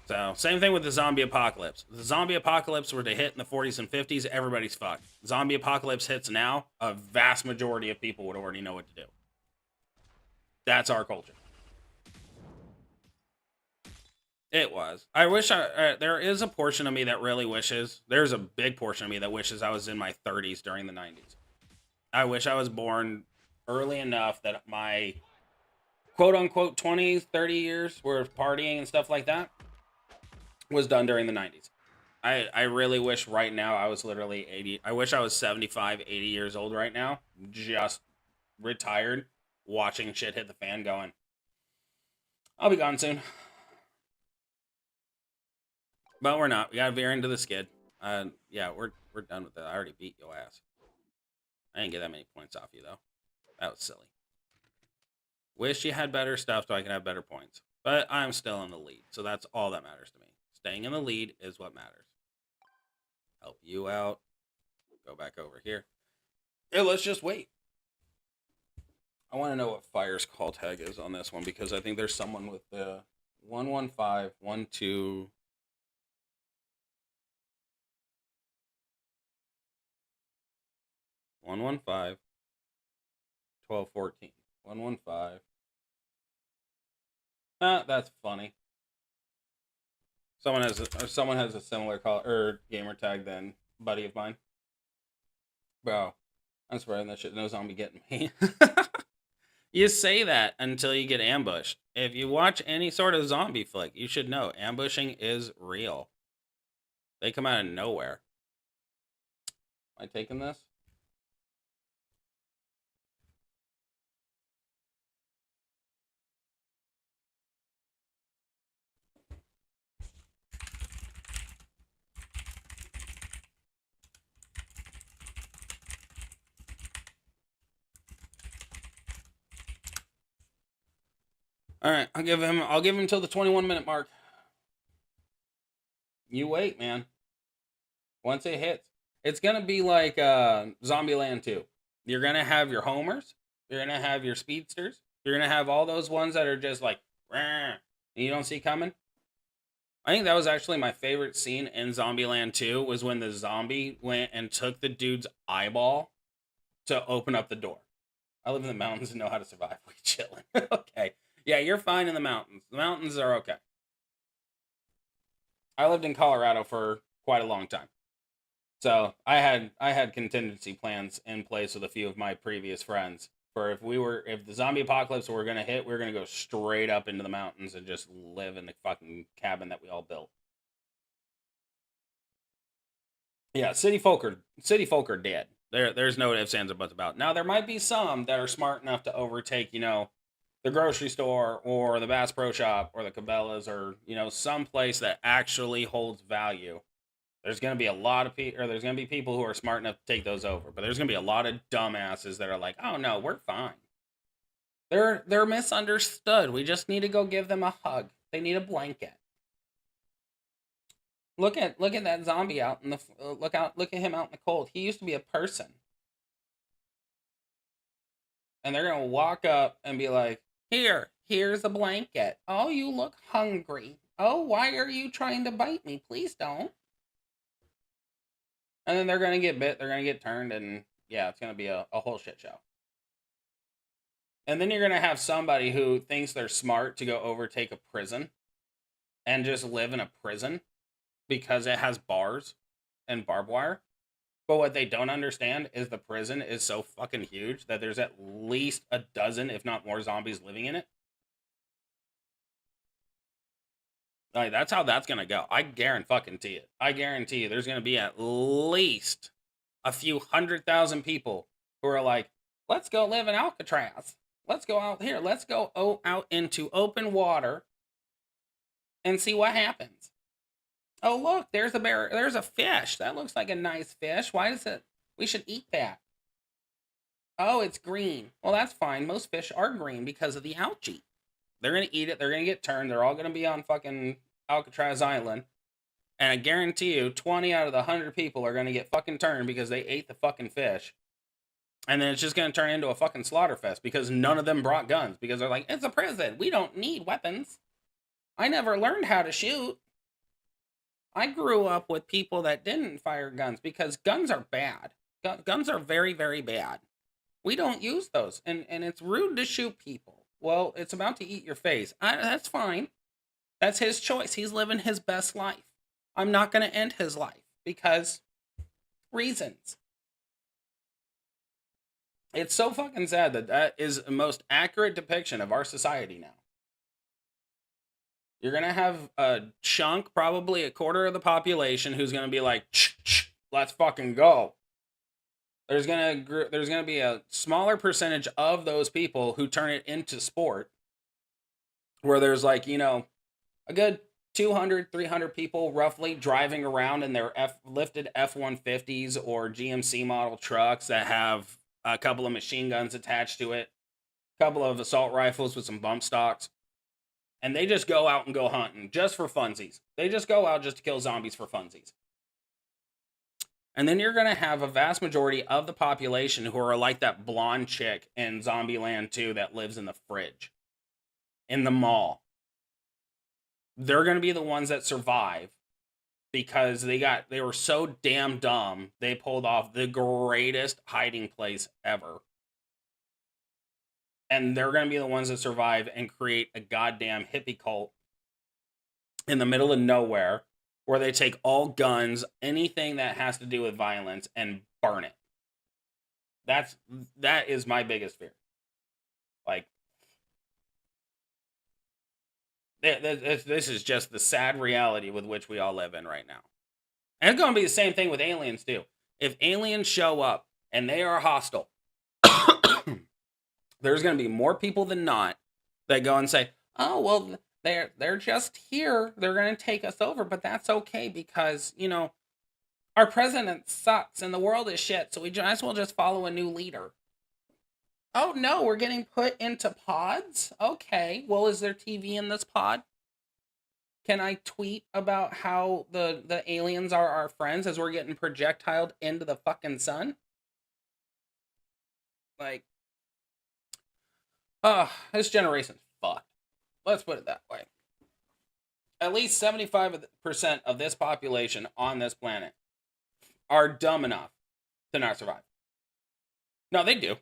S1: So, same thing with the zombie apocalypse. If the zombie apocalypse were to hit in the 40s and 50s, everybody's fucked. Zombie apocalypse hits now, a vast majority of people would already know what to do. That's our culture. It was. I wish there is a portion of me that really wishes, there's a big portion of me that wishes I was in my 30s during the 90s. I wish I was born early enough that my quote unquote 20s, 30 years worth partying and stuff like that was done during the 90s. I really wish right now I was literally 80. I wish I was 75, 80 years old right now, just retired, watching shit hit the fan going, I'll be gone soon. But we're not. We gotta veer into the skid. Yeah, we're done with that. I already beat your ass. I didn't get that many points off you, though. That was silly. Wish you had better stuff so I can have better points. But I'm still in the lead, so that's all that matters to me. Staying in the lead is what matters. Help you out. Go back over here. Yeah, let's just wait. I want to know what Fire's call tag is on this one, because I think there's someone with the 115, 12... 115, 1214. 115. That's funny. Someone has a similar call or gamer tag than buddy of mine. Bro, I'm spreading that shit. No zombie getting me. You say that until you get ambushed. If you watch any sort of zombie flick, you should know ambushing is real. They come out of nowhere. Am I taking this? All right, I'll give him till the 21-minute mark. You wait, man. Once it hits, it's gonna be like Zombieland 2. You're gonna have your homers, you're gonna have your speedsters, you're gonna have all those ones that are just like, and you don't see coming. I think that was actually my favorite scene in Zombieland 2 was when the zombie went and took the dude's eyeball to open up the door. I live in the mountains and know how to survive. We chilling. Okay. Yeah, you're fine in the mountains. The mountains are okay. I lived in Colorado for quite a long time. So I had contingency plans in place with a few of my previous friends for if the zombie apocalypse were gonna hit, we were gonna go straight up into the mountains and just live in the fucking cabin that we all built. Yeah, city folk are dead. There's no ifs, ands, or buts about it. Now, there might be some that are smart enough to overtake, the grocery store or the Bass Pro Shop or the Cabela's or, some place that actually holds value. There's going to be a lot of people, or there's going to be people who are smart enough to take those over. But there's going to be a lot of dumbasses that are like, oh no, we're fine. They're misunderstood. We just need to go give them a hug. They need a blanket. Look at that zombie out in the look at him out in the cold. He used to be a person. And they're going to walk up and be like, here's a blanket. Oh, you look hungry. Oh, why are you trying to bite me? Please don't. And then they're going to get bit, they're going to get turned, and yeah, it's going to be a whole shit show. And then you're going to have somebody who thinks they're smart to go overtake a prison and just live in a prison because it has bars and barbed wire. But what they don't understand is the prison is so fucking huge that there's at least a dozen, if not more, zombies living in it. Like, that's how that's going to go. I guarantee it. I guarantee you there's going to be at least a few 100,000 people who are like, let's go live in Alcatraz. Let's go out here. Let's go out into open water and see what happens. Oh, look, there's a bear. There's a fish. That looks like a nice fish. Why does it? We should eat that. Oh, it's green. Well, that's fine. Most fish are green because of the algae. They're going to eat it. They're going to get turned. They're all going to be on fucking Alcatraz Island. And I guarantee you, 20 out of the 100 people are going to get fucking turned because they ate the fucking fish. And then it's just going to turn into a fucking slaughter fest because none of them brought guns. Because they're like, it's a prison. We don't need weapons. I never learned how to shoot. I grew up with people that didn't fire guns because guns are bad. Guns are very, very bad. We don't use those. And it's rude to shoot people. Well, it's about to eat your face. That's fine. That's his choice. He's living his best life. I'm not going to end his life because reasons. It's so fucking sad that is the most accurate depiction of our society now. You're going to have a chunk, probably a quarter of the population, who's going to be like, let's fucking go. There's going to be a smaller percentage of those people who turn it into sport, where there's like, a good 200, 300 people roughly driving around in their lifted F-150s or GMC model trucks that have a couple of machine guns attached to it, a couple of assault rifles with some bump stocks. And they just go out and go hunting just for funsies. They just go out just to kill zombies for funsies. And then you're going to have a vast majority of the population who are like that blonde chick in Zombieland 2 that lives in the fridge, in the mall. They're going to be the ones that survive because they were so damn dumb, they pulled off the greatest hiding place ever. And they're going to be the ones that survive and create a goddamn hippie cult in the middle of nowhere where they take all guns, anything that has to do with violence, and burn it. That is my biggest fear. Like, this is just the sad reality with which we all live in right now. And it's going to be the same thing with aliens, too. If aliens show up and they are hostile, there's going to be more people than not that go and say, oh, well, they're just here. They're going to take us over, but that's okay because, our president sucks and the world is shit, so we might as well just follow a new leader. Oh, no, we're getting put into pods? Okay, well, is there TV in this pod? Can I tweet about how the aliens are our friends as we're getting projectiled into the fucking sun? Like, this generation's fucked. Let's put it that way. At least 75% of this population on this planet are dumb enough to not survive. No, they do.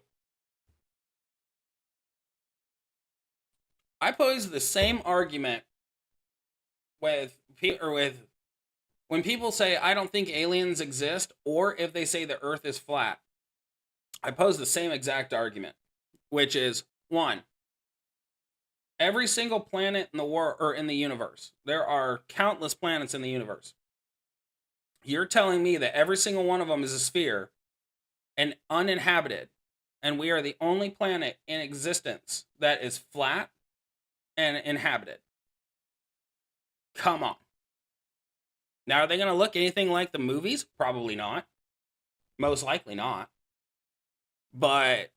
S1: I pose the same argument with when people say I don't think aliens exist, or if they say the Earth is flat. I pose the same exact argument, which is, one, every single planet in the world or in the universe, there are countless planets in the universe. You're telling me that every single one of them is a sphere, and uninhabited, and we are the only planet in existence that is flat and inhabited. Come on. Now, are they going to look anything like the movies? Probably not. Most likely not. But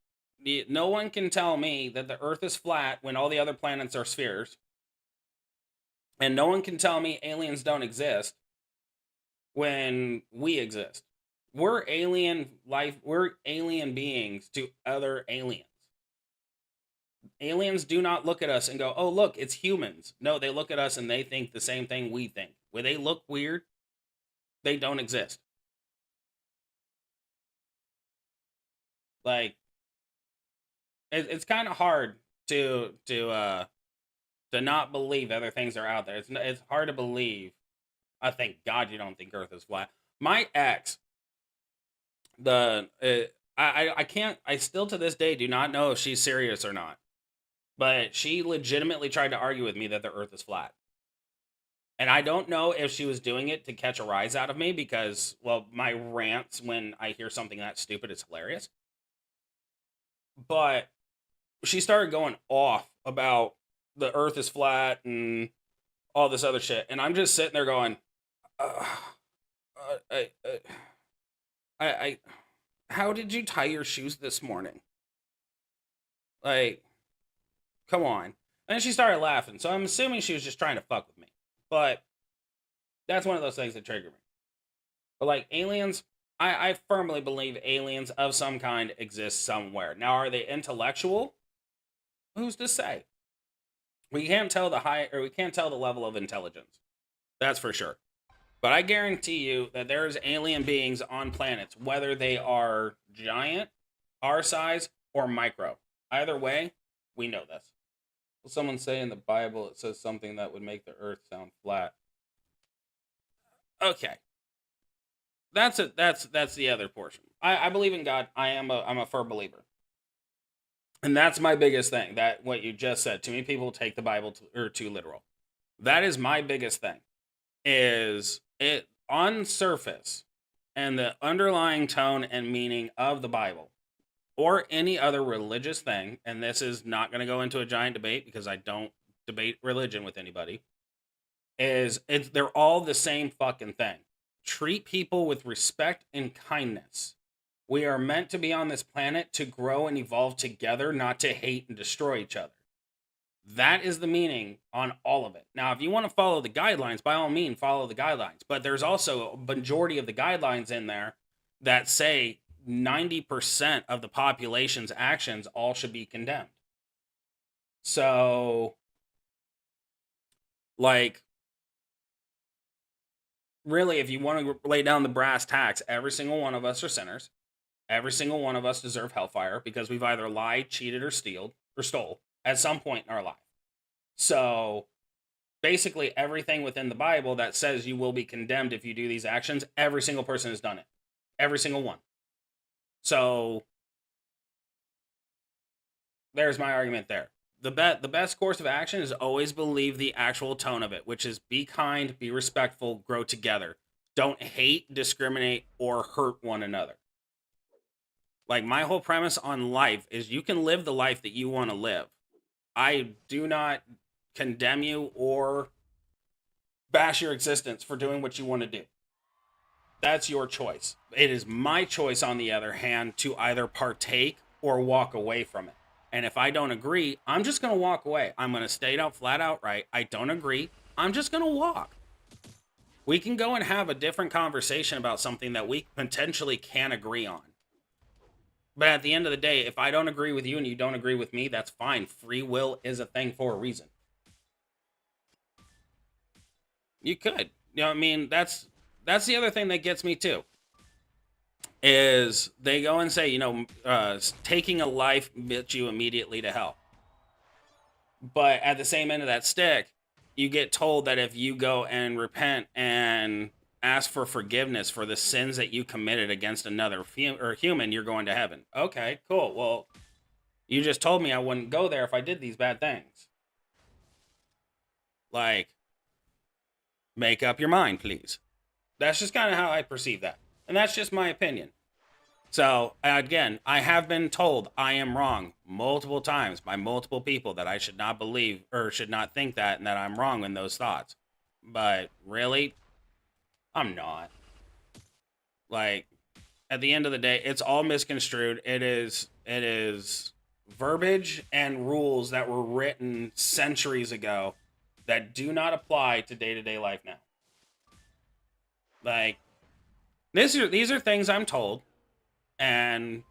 S1: no one can tell me that the Earth is flat when all the other planets are spheres. And no one can tell me aliens don't exist when we exist. We're alien life. We're alien beings to other aliens. Aliens do not look at us and go, oh, look, it's humans. No, they look at us and they think the same thing we think. When they look weird, they don't exist. Like, it's kind of hard to not believe other things are out there. It's hard to believe. I thank God you don't think Earth is flat. My ex, I can't. I still to this day do not know if she's serious or not. But she legitimately tried to argue with me that the Earth is flat. And I don't know if she was doing it to catch a rise out of me because, well, my rants when I hear something that stupid is hilarious. But she started going off about the Earth is flat and all this other shit. And I'm just sitting there going, how did you tie your shoes this morning? Like, come on. And she started laughing. So I'm assuming she was just trying to fuck with me. But that's one of those things that trigger me. But like aliens, I firmly believe aliens of some kind exist somewhere. Now, are they intellectual? Who's to say? We can't tell we can't tell the level of intelligence. That's for sure. But I guarantee you that there's alien beings on planets, whether they are giant, our size, or micro. Either way, we know this. Will someone say in the Bible it says something that would make the earth sound flat? Okay. That's it. That's the other portion. I believe in God. I'm a firm believer. And that's my biggest thing. That what you just said. Too many people take the Bible too literal. That is my biggest thing. Is it on surface and the underlying tone and meaning of the Bible or any other religious thing, and this is not going to go into a giant debate because I don't debate religion with anybody, they're all the same fucking thing. Treat people with respect and kindness. We are meant to be on this planet to grow and evolve together, not to hate and destroy each other. That is the meaning on all of it. Now, if you want to follow the guidelines, by all means, follow the guidelines. But there's also a majority of the guidelines in there that say 90% of the population's actions all should be condemned. So, like, really, if you want to lay down the brass tacks, every single one of us are sinners. Every single one of us deserve hellfire because we've either lied, cheated, or stole at some point in our life. So basically everything within the Bible that says you will be condemned if you do these actions, every single person has done it. Every single one. So there's my argument there. The best course of action is always believe the actual tone of it, which is be kind, be respectful, grow together. Don't hate, discriminate, or hurt one another. Like, my whole premise on life is you can live the life that you want to live. I do not condemn you or bash your existence for doing what you want to do. That's your choice. It is my choice, on the other hand, to either partake or walk away from it. And if I don't agree, I'm just going to walk away. I'm going to state out flat out right. I don't agree. I'm just going to walk. We can go and have a different conversation about something that we potentially can agree on. But at the end of the day, if I don't agree with you and you don't agree with me, that's fine. Free will is a thing for a reason. You could. You know what I mean? That's the other thing that gets me too. Is they go and say, taking a life gets you immediately to hell. But at the same end of that stick, you get told that if you go and repent and ask for forgiveness for the sins that you committed against another human, you're going to heaven. Okay, cool. Well, you just told me I wouldn't go there if I did these bad things. Like, make up your mind, please. That's just kind of how I perceive that. And that's just my opinion. So again, I have been told I am wrong multiple times by multiple people that I should not believe or should not think that, and that I'm wrong in those thoughts. But really, I'm not. Like, at the end of the day, it's all misconstrued. It is verbiage and rules that were written centuries ago that do not apply to day-to-day life now. Like, these are things I'm told, and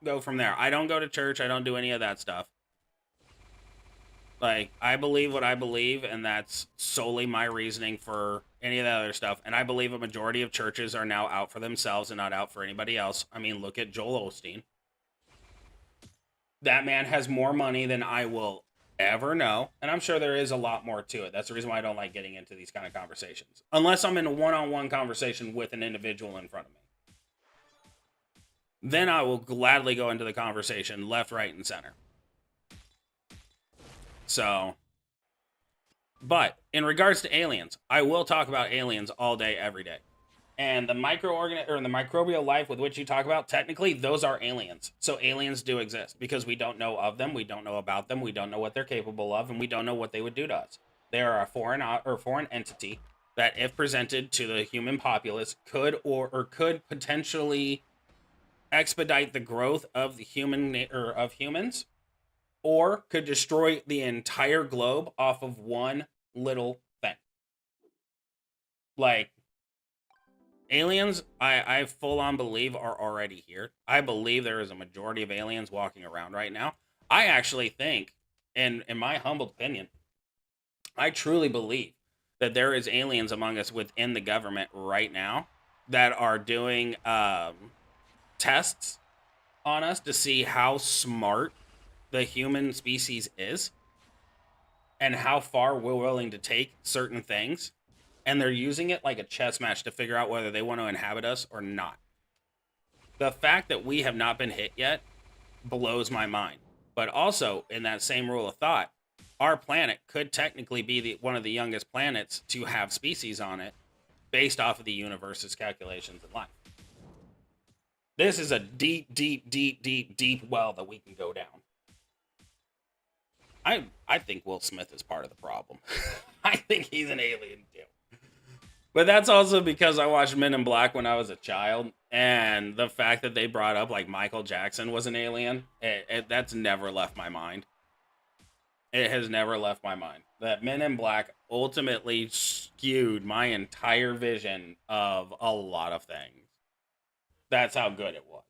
S1: go from there. I don't go to church. I don't do any of that stuff. Like, I believe what I believe, and that's solely my reasoning for any of that other stuff. And I believe a majority of churches are now out for themselves and not out for anybody else. I mean, look at Joel Osteen. That man has more money than I will ever know. And I'm sure there is a lot more to it. That's the reason why I don't like getting into these kind of conversations. Unless I'm in a one-on-one conversation with an individual in front of me. Then I will gladly go into the conversation left, right, and center. So, but in regards to aliens, I will talk about aliens all day, every day. And the microbial life with which you talk about, technically, those are aliens. So aliens do exist because we don't know of them, we don't know about them, we don't know what they're capable of, and we don't know what they would do to us. They are a foreign entity that, if presented to the human populace, could potentially expedite the growth of the humans, or could destroy the entire globe off of one little thing. Like, aliens, I full on believe are already here. I believe there is a majority of aliens walking around right now. I actually think, in my humble opinion, I truly believe that there is aliens among us within the government right now that are doing tests on us to see how smart the human species is and how far we're willing to take certain things, and they're using it like a chess match to figure out whether they want to inhabit us or not. The fact that we have not been hit yet blows my mind. But also, in that same rule of thought, our planet could technically be one of the youngest planets to have species on it based off of the universe's calculations in life. This is a deep, deep, deep, deep, deep well that we can go down. I think Will Smith is part of the problem. I think he's an alien too. But that's also because I watched Men in Black when I was a child, and the fact that they brought up like Michael Jackson was an alien, that's never left my mind. It has never left my mind. That Men in Black ultimately skewed my entire vision of a lot of things. That's how good it was.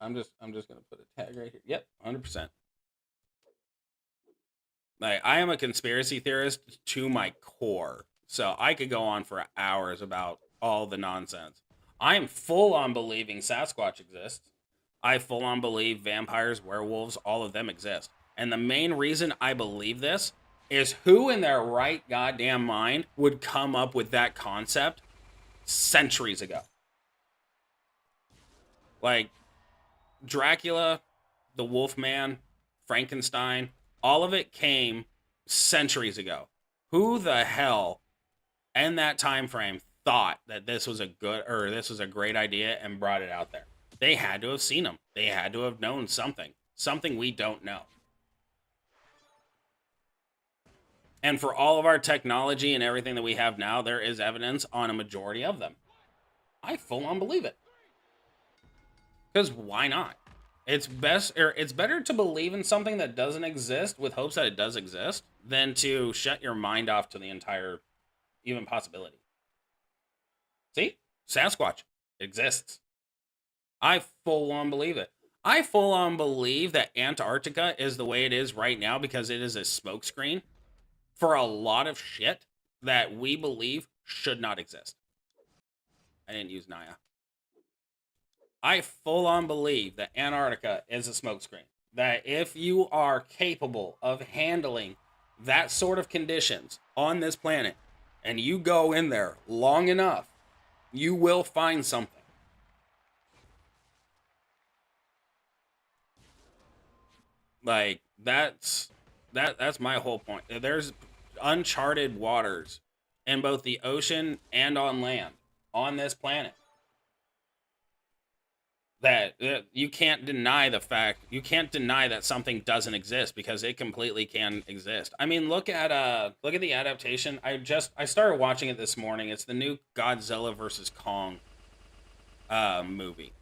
S1: I'm just gonna put a tag right here. Yep, 100%. Like, I am a conspiracy theorist to my core, so I could go on for hours about all the nonsense. I am full on believing Sasquatch exists. I full on believe vampires, werewolves, all of them exist. And the main reason I believe this is, who in their right goddamn mind would come up with that concept centuries ago? Like, Dracula, the Wolfman, Frankenstein, all of it came centuries ago. Who the hell in that time frame thought that this was a great idea and brought it out there? They had to have seen them. They had to have known something we don't know. And for all of our technology and everything that we have now, there is evidence on a majority of them. I full on believe it. Because why not? It's better to believe in something that doesn't exist with hopes that it does exist than to shut your mind off to the entire even possibility. See? Sasquatch exists. I full on believe it. I full on believe that Antarctica is the way it is right now because it is a smokescreen for a lot of shit that we believe should not exist. I didn't use Naya. I full on believe that Antarctica is a smokescreen. That if you are capable of handling that sort of conditions on this planet, and you go in there long enough, you will find something. Like, that's my whole point. There's uncharted waters in both the ocean and on land on this planet. That you can't deny that something doesn't exist, because it completely can exist. I mean, look at the adaptation. I started watching it this morning. It's the new Godzilla versus Kong movie.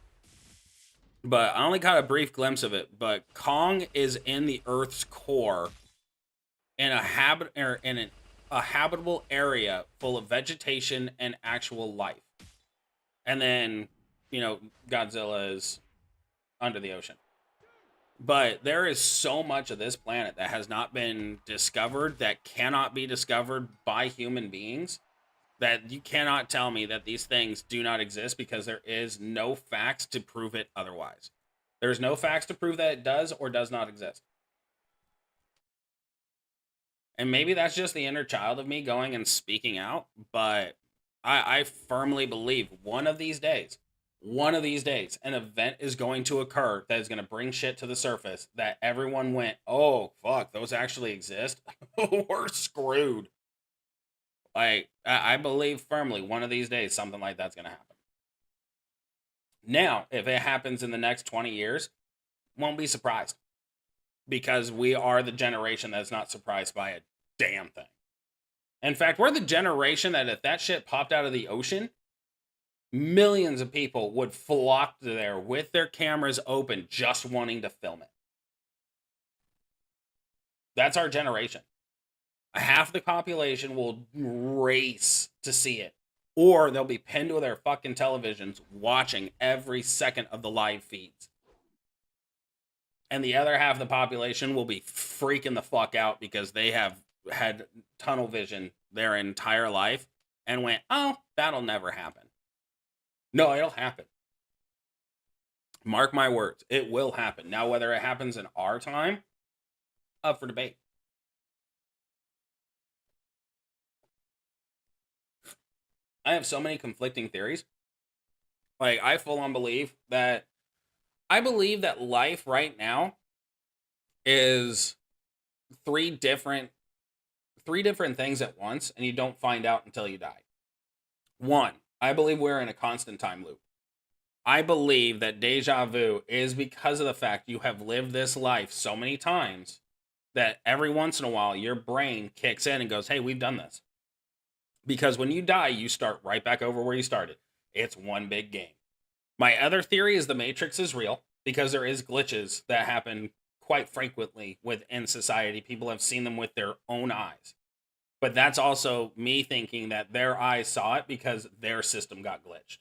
S1: But I only got a brief glimpse of it. But Kong is in the Earth's core in a habitable area full of vegetation and actual life. And then, Godzilla is under the ocean. But there is so much of this planet that has not been discovered, that cannot be discovered by human beings, that you cannot tell me that these things do not exist, because there is no facts to prove it otherwise. There's no facts to prove that it does or does not exist. And maybe that's just the inner child of me going and speaking out, but I firmly believe one of these days, an event is going to occur that is going to bring shit to the surface that everyone went, oh, fuck, those actually exist? We're screwed. Like, I believe firmly one of these days something like that's going to happen. Now, if it happens in the next 20 years, won't be surprised. Because we are the generation that's not surprised by a damn thing. In fact, we're the generation that if that shit popped out of the ocean, millions of people would flock there with their cameras open, just wanting to film it. That's our generation. Half the population will race to see it, or they'll be pinned to their fucking televisions watching every second of the live feeds. And the other half of the population will be freaking the fuck out because they have had tunnel vision their entire life and went, oh, that'll never happen. No, it'll happen. Mark my words, it will happen. Now, whether it happens in our time, up for debate. I have so many conflicting theories. Like, I full on believe that life right now is three different things at once, and you don't find out until you die. One, I believe we're in a constant time loop. I believe that deja vu is because of the fact you have lived this life so many times that every once in a while your brain kicks in and goes, hey, we've done this. Because when you die, you start right back over where you started. It's one big game. My other theory is the Matrix is real, because there is glitches that happen quite frequently within society. People have seen them with their own eyes. But that's also me thinking that their eyes saw it because their system got glitched.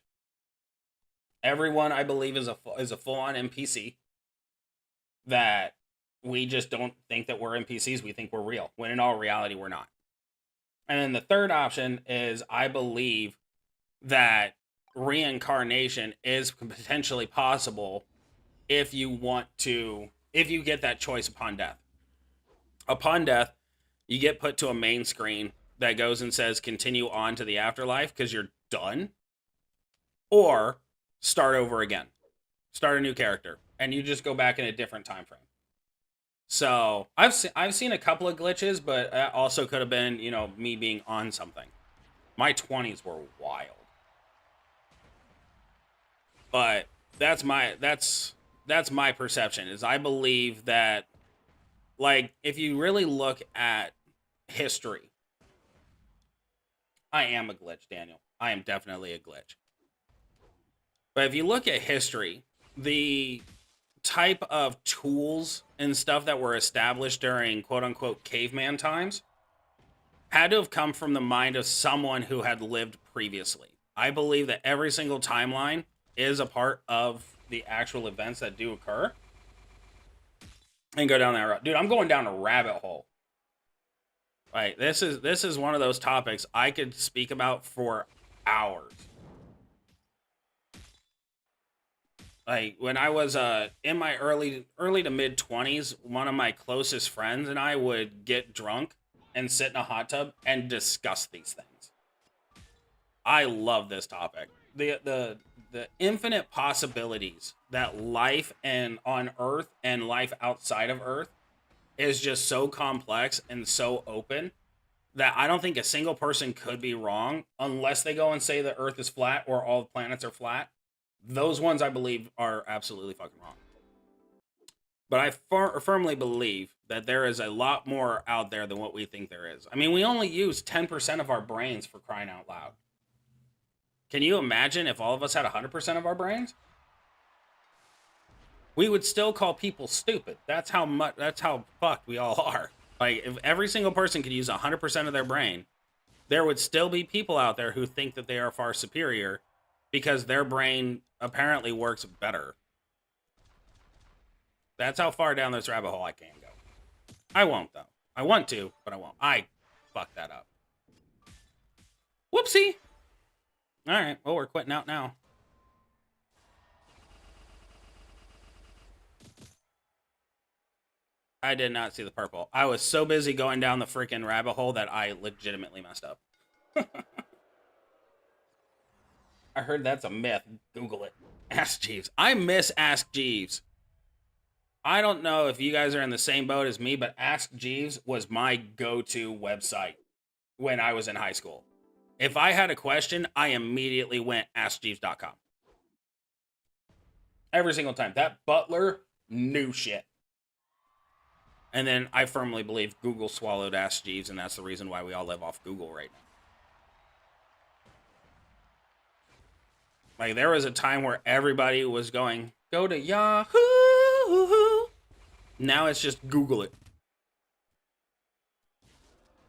S1: Everyone, I believe, is a full-on NPC. That we just don't think that we're NPCs. We think we're real, when in all reality, we're not. And then the third option is I believe that reincarnation is potentially possible if you get that choice upon death. Upon death, you get put to a main screen that goes and says continue on to the afterlife because you're done, or start over again, start a new character, and you just go back in a different time frame. So I've seen a couple of glitches, but that also could have been, me being on something. My 20s were wild. But that's my perception, is I believe that, like, if you really look at history, I am a glitch, Daniel. I am definitely a glitch. But if you look at history, the type of tools and stuff that were established during quote-unquote caveman times had to have come from the mind of someone who had lived previously. I believe that every single timeline is a part of the actual events that do occur. And go down that road. Dude, I'm going down a rabbit hole. Like, this is one of those topics I could speak about for hours. Like, when I was in my early to mid 20s, one of my closest friends and I would get drunk and sit in a hot tub and discuss these things. I love this topic. The infinite possibilities that life and on Earth and life outside of Earth is just so complex and so open that I don't think a single person could be wrong unless they go and say the Earth is flat or all planets are flat. Those ones I believe are absolutely fucking wrong. But I firmly believe that there is a lot more out there than what we think there is. I mean, we only use 10% of our brains, for crying out loud. Can you imagine if all of us had 100% of our brains? We would still call people stupid. That's how fucked we all are. Like, if every single person could use 100% of their brain, there would still be people out there who think that they are far superior because their brain apparently works better. That's how far down this rabbit hole I can go. I won't, though. I want to, but I won't. I fucked that up. Whoopsie. All right, well, we're quitting out now. I did not see the purple. I was so busy going down the freaking rabbit hole that I legitimately messed up. I heard that's a myth. Google it. Ask Jeeves. I miss Ask Jeeves. I don't know if you guys are in the same boat as me, but Ask Jeeves was my go-to website when I was in high school. If I had a question, I immediately went askjeeves.com. Every single time. That butler knew shit. And then I firmly believe Google swallowed Ask Jeeves, and that's the reason why we all live off Google right now. Like, there was a time where everybody was going, go to Yahoo! Now it's just Google it.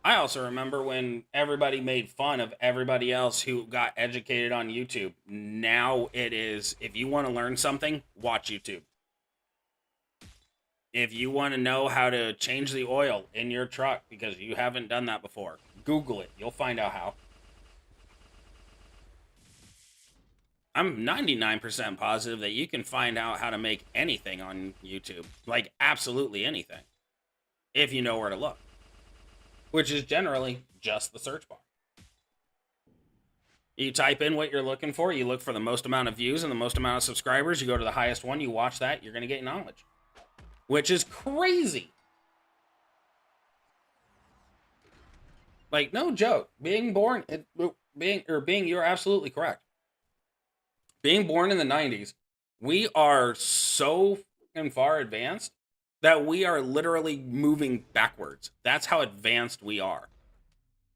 S1: I also remember when everybody made fun of everybody else who got educated on YouTube. Now it is, if you want to learn something, watch YouTube. If you want to know how to change the oil in your truck because you haven't done that before, Google it. You'll find out how. I'm 99% positive that you can find out how to make anything on YouTube. Like, absolutely anything. If you know where to look. Which is generally just the search bar. You type in what you're looking for. You look for the most amount of views and the most amount of subscribers. You go to the highest one. You watch that. You're going to get knowledge. Which is crazy. Like, no joke. You're absolutely correct. Being born in the 90s, we are so far advanced that we are literally moving backwards. That's how advanced we are.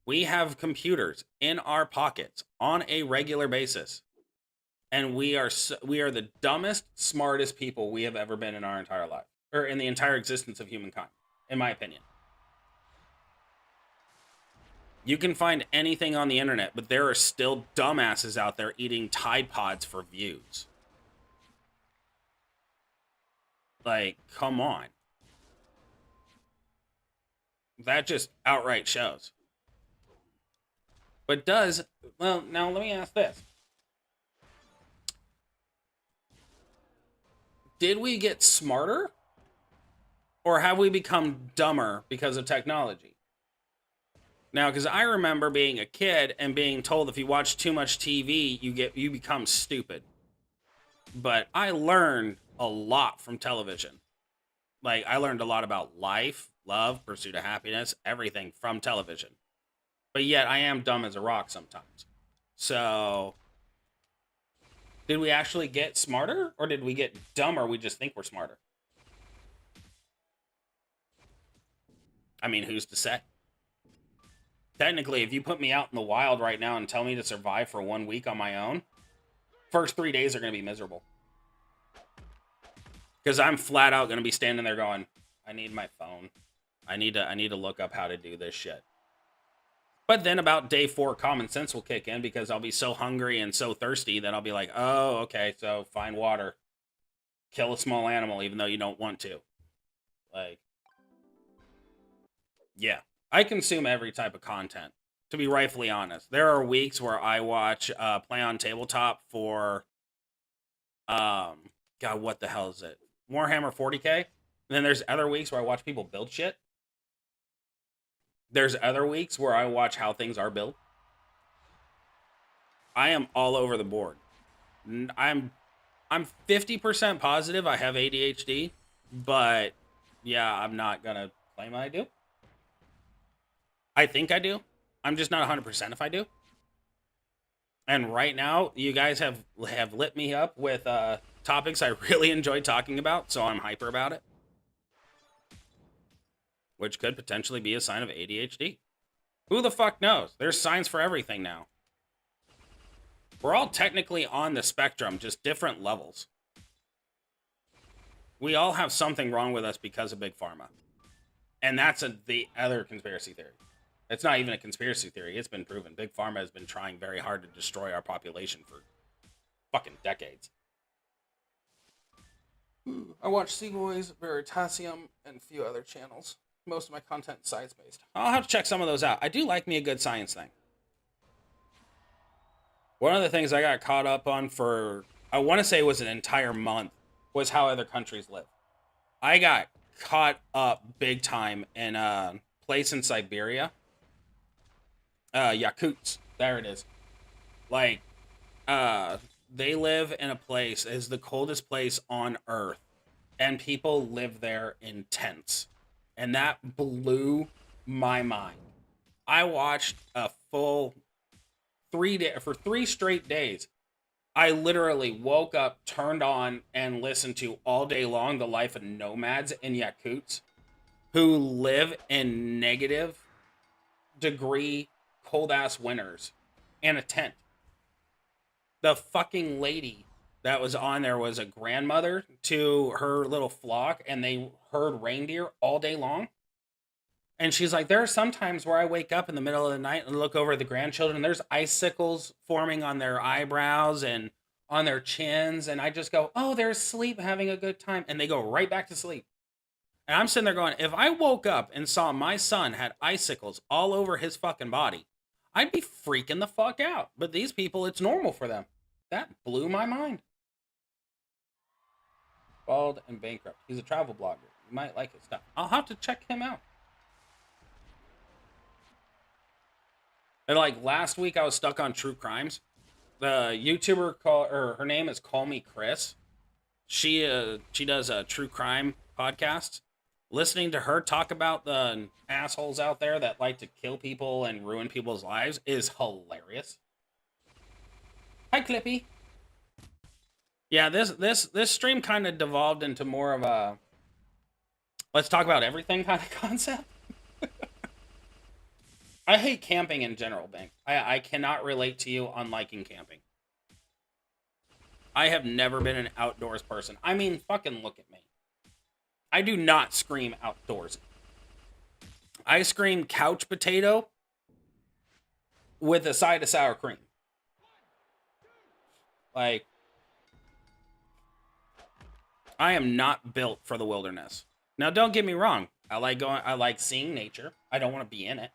S1: We have computers in our pockets on a regular basis. And we are the dumbest, smartest people we have ever been in our entire life. Or in the entire existence of humankind, in my opinion. You can find anything on the internet, but there are still dumbasses out there eating Tide Pods for views. Like, come on. That just outright shows. But well, now let me ask this. Did we get smarter? Or have we become dumber because of technology? Now, because I remember being a kid and being told if you watch too much TV, you become stupid. But I learned a lot from television. Like, I learned a lot about life, love, pursuit of happiness, everything from television. But yet, I am dumb as a rock sometimes. So, did we actually get smarter? Or did we get dumber? We just think we're smarter. I mean, who's to say? Technically, if you put me out in the wild right now and tell me to survive for 1 week on my own, first 3 days are going to be miserable. Because I'm flat out going to be standing there going, I need my phone. I need to look up how to do this shit. But then about day 4, common sense will kick in because I'll be so hungry and so thirsty that I'll be like, oh, okay, so find water. Kill a small animal even though you don't want to. Like, yeah. I consume every type of content, to be rightfully honest. There are weeks where I watch Play on Tabletop for, God, what the hell is it? Warhammer 40k. And then there's other weeks where I watch people build shit. There's other weeks where I watch how things are built. I am all over the board. I'm 50% positive I have ADHD, but yeah, I'm not gonna claim I do. I think I do. I'm just not 100% if I do. And right now, you guys have lit me up with topics I really enjoy talking about, so I'm hyper about it. Which could potentially be a sign of ADHD. Who the fuck knows? There's signs for everything now. We're all technically on the spectrum, just different levels. We all have something wrong with us because of Big Pharma. And that's the other conspiracy theory. It's not even a conspiracy theory. It's been proven. Big Pharma has been trying very hard to destroy our population for fucking decades. I watch Seaboys, Veritasium, and a few other channels. Most of my content is science-based. I'll have to check some of those out. I do like me a good science thing. One of the things I got caught up on for, I want to say it was an entire month, was how other countries live. I got caught up big time in a place in Siberia. Yakuts. There it is. Like, they live in a place, is the coldest place on Earth. And people live there in tents. And that blew my mind. I watched a full 3 days, for 3 straight days. I literally woke up, turned on, and listened to all day long the life of nomads in Yakuts who live in negative degree cold ass winters in a tent. The fucking lady that was on there was a grandmother to her little flock, and they herd reindeer all day long. And she's like, there are some times where I wake up in the middle of the night and look over at the grandchildren, and there's icicles forming on their eyebrows and on their chins, and I just go, oh, they're asleep having a good time, and they go right back to sleep. And I'm sitting there going, if I woke up and saw my son had icicles all over his fucking body, I'd be freaking the fuck out. But these people, it's normal for them. That blew my mind. Bald and bankrupt. He's a travel blogger. You might like his stuff. I'll have to check him out. And like last week, I was stuck on true crimes. The YouTuber her name is Call Me Chris. She does a true crime podcast. Listening to her talk about the assholes out there that like to kill people and ruin people's lives is hilarious. Hi, Clippy. Yeah, this stream kind of devolved into more of a let's talk about everything kind of concept. I hate camping in general, Bank. I cannot relate to you on liking camping. I have never been an outdoors person. I mean, fucking look at me. I do not scream outdoors. I scream couch potato with a side of sour cream. Like, I am not built for the wilderness. Now, don't get me wrong. I like seeing nature. I don't want to be in it.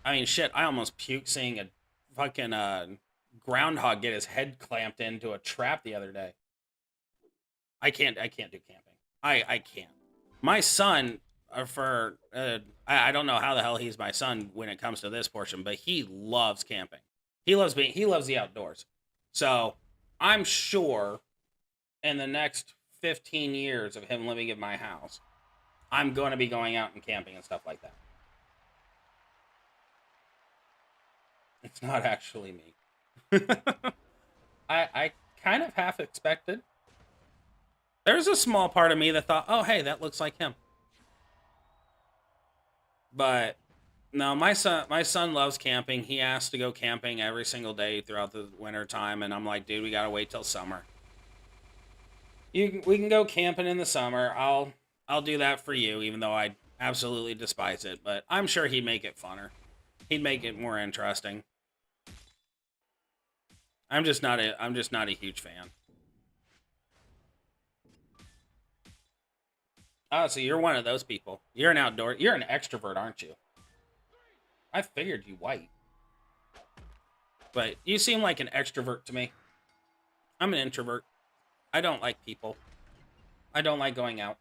S1: I mean, shit, I almost puked seeing a fucking groundhog get his head clamped into a trap the other day. I can't do camping. I can't. My son, I don't know how the hell he's my son when it comes to this portion, but he loves camping. He loves the outdoors. So I'm sure in the next 15 years of him living in my house, I'm going to be going out and camping and stuff like that. It's not actually me. I kind of half expected. There's a small part of me that thought, oh, hey, that looks like him. But no, my son loves camping. He asks to go camping every single day throughout the winter time, and I'm like, dude, we gotta wait till summer. We can go camping in the summer. I'll do that for you, even though I absolutely despise it. But I'm sure he'd make it funner. He'd make it more interesting. I'm just not a huge fan. Oh, so you're one of those people. You're an extrovert, aren't you? I figured you white. But you seem like an extrovert to me. I'm an introvert. I don't like people. I don't like going out.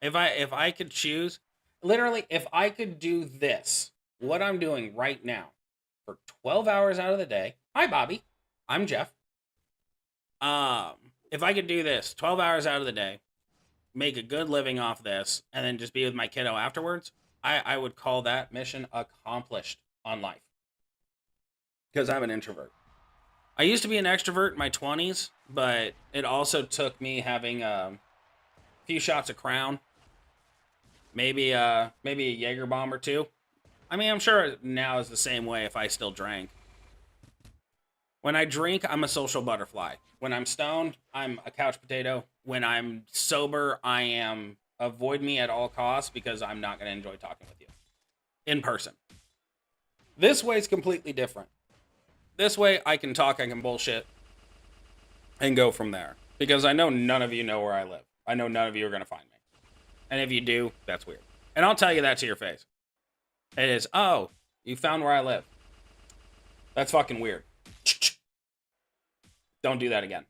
S1: If I could choose, literally, if I could do this, what I'm doing right now, for 12 hours out of the day. Hi, Bobby. I'm Jeff. If I could do this 12 hours out of the day, make a good living off this, and then just be with my kiddo afterwards, I would call that mission accomplished on life. Because I'm an introvert. I used to be an extrovert in my 20s, but it also took me having a few shots of Crown, maybe a Jaeger bomb or two. I mean, I'm sure now is the same way if I still drank. When I drink, I'm a social butterfly. When I'm stoned, I'm a couch potato. When I'm sober, I am avoid me at all costs because I'm not going to enjoy talking with you in person. This way is completely different. This way, I can talk, I can bullshit, and go from there. Because I know none of you know where I live. I know none of you are going to find me. And if you do, that's weird. And I'll tell you that to your face. It is, oh, you found where I live. That's fucking weird. Don't do that again.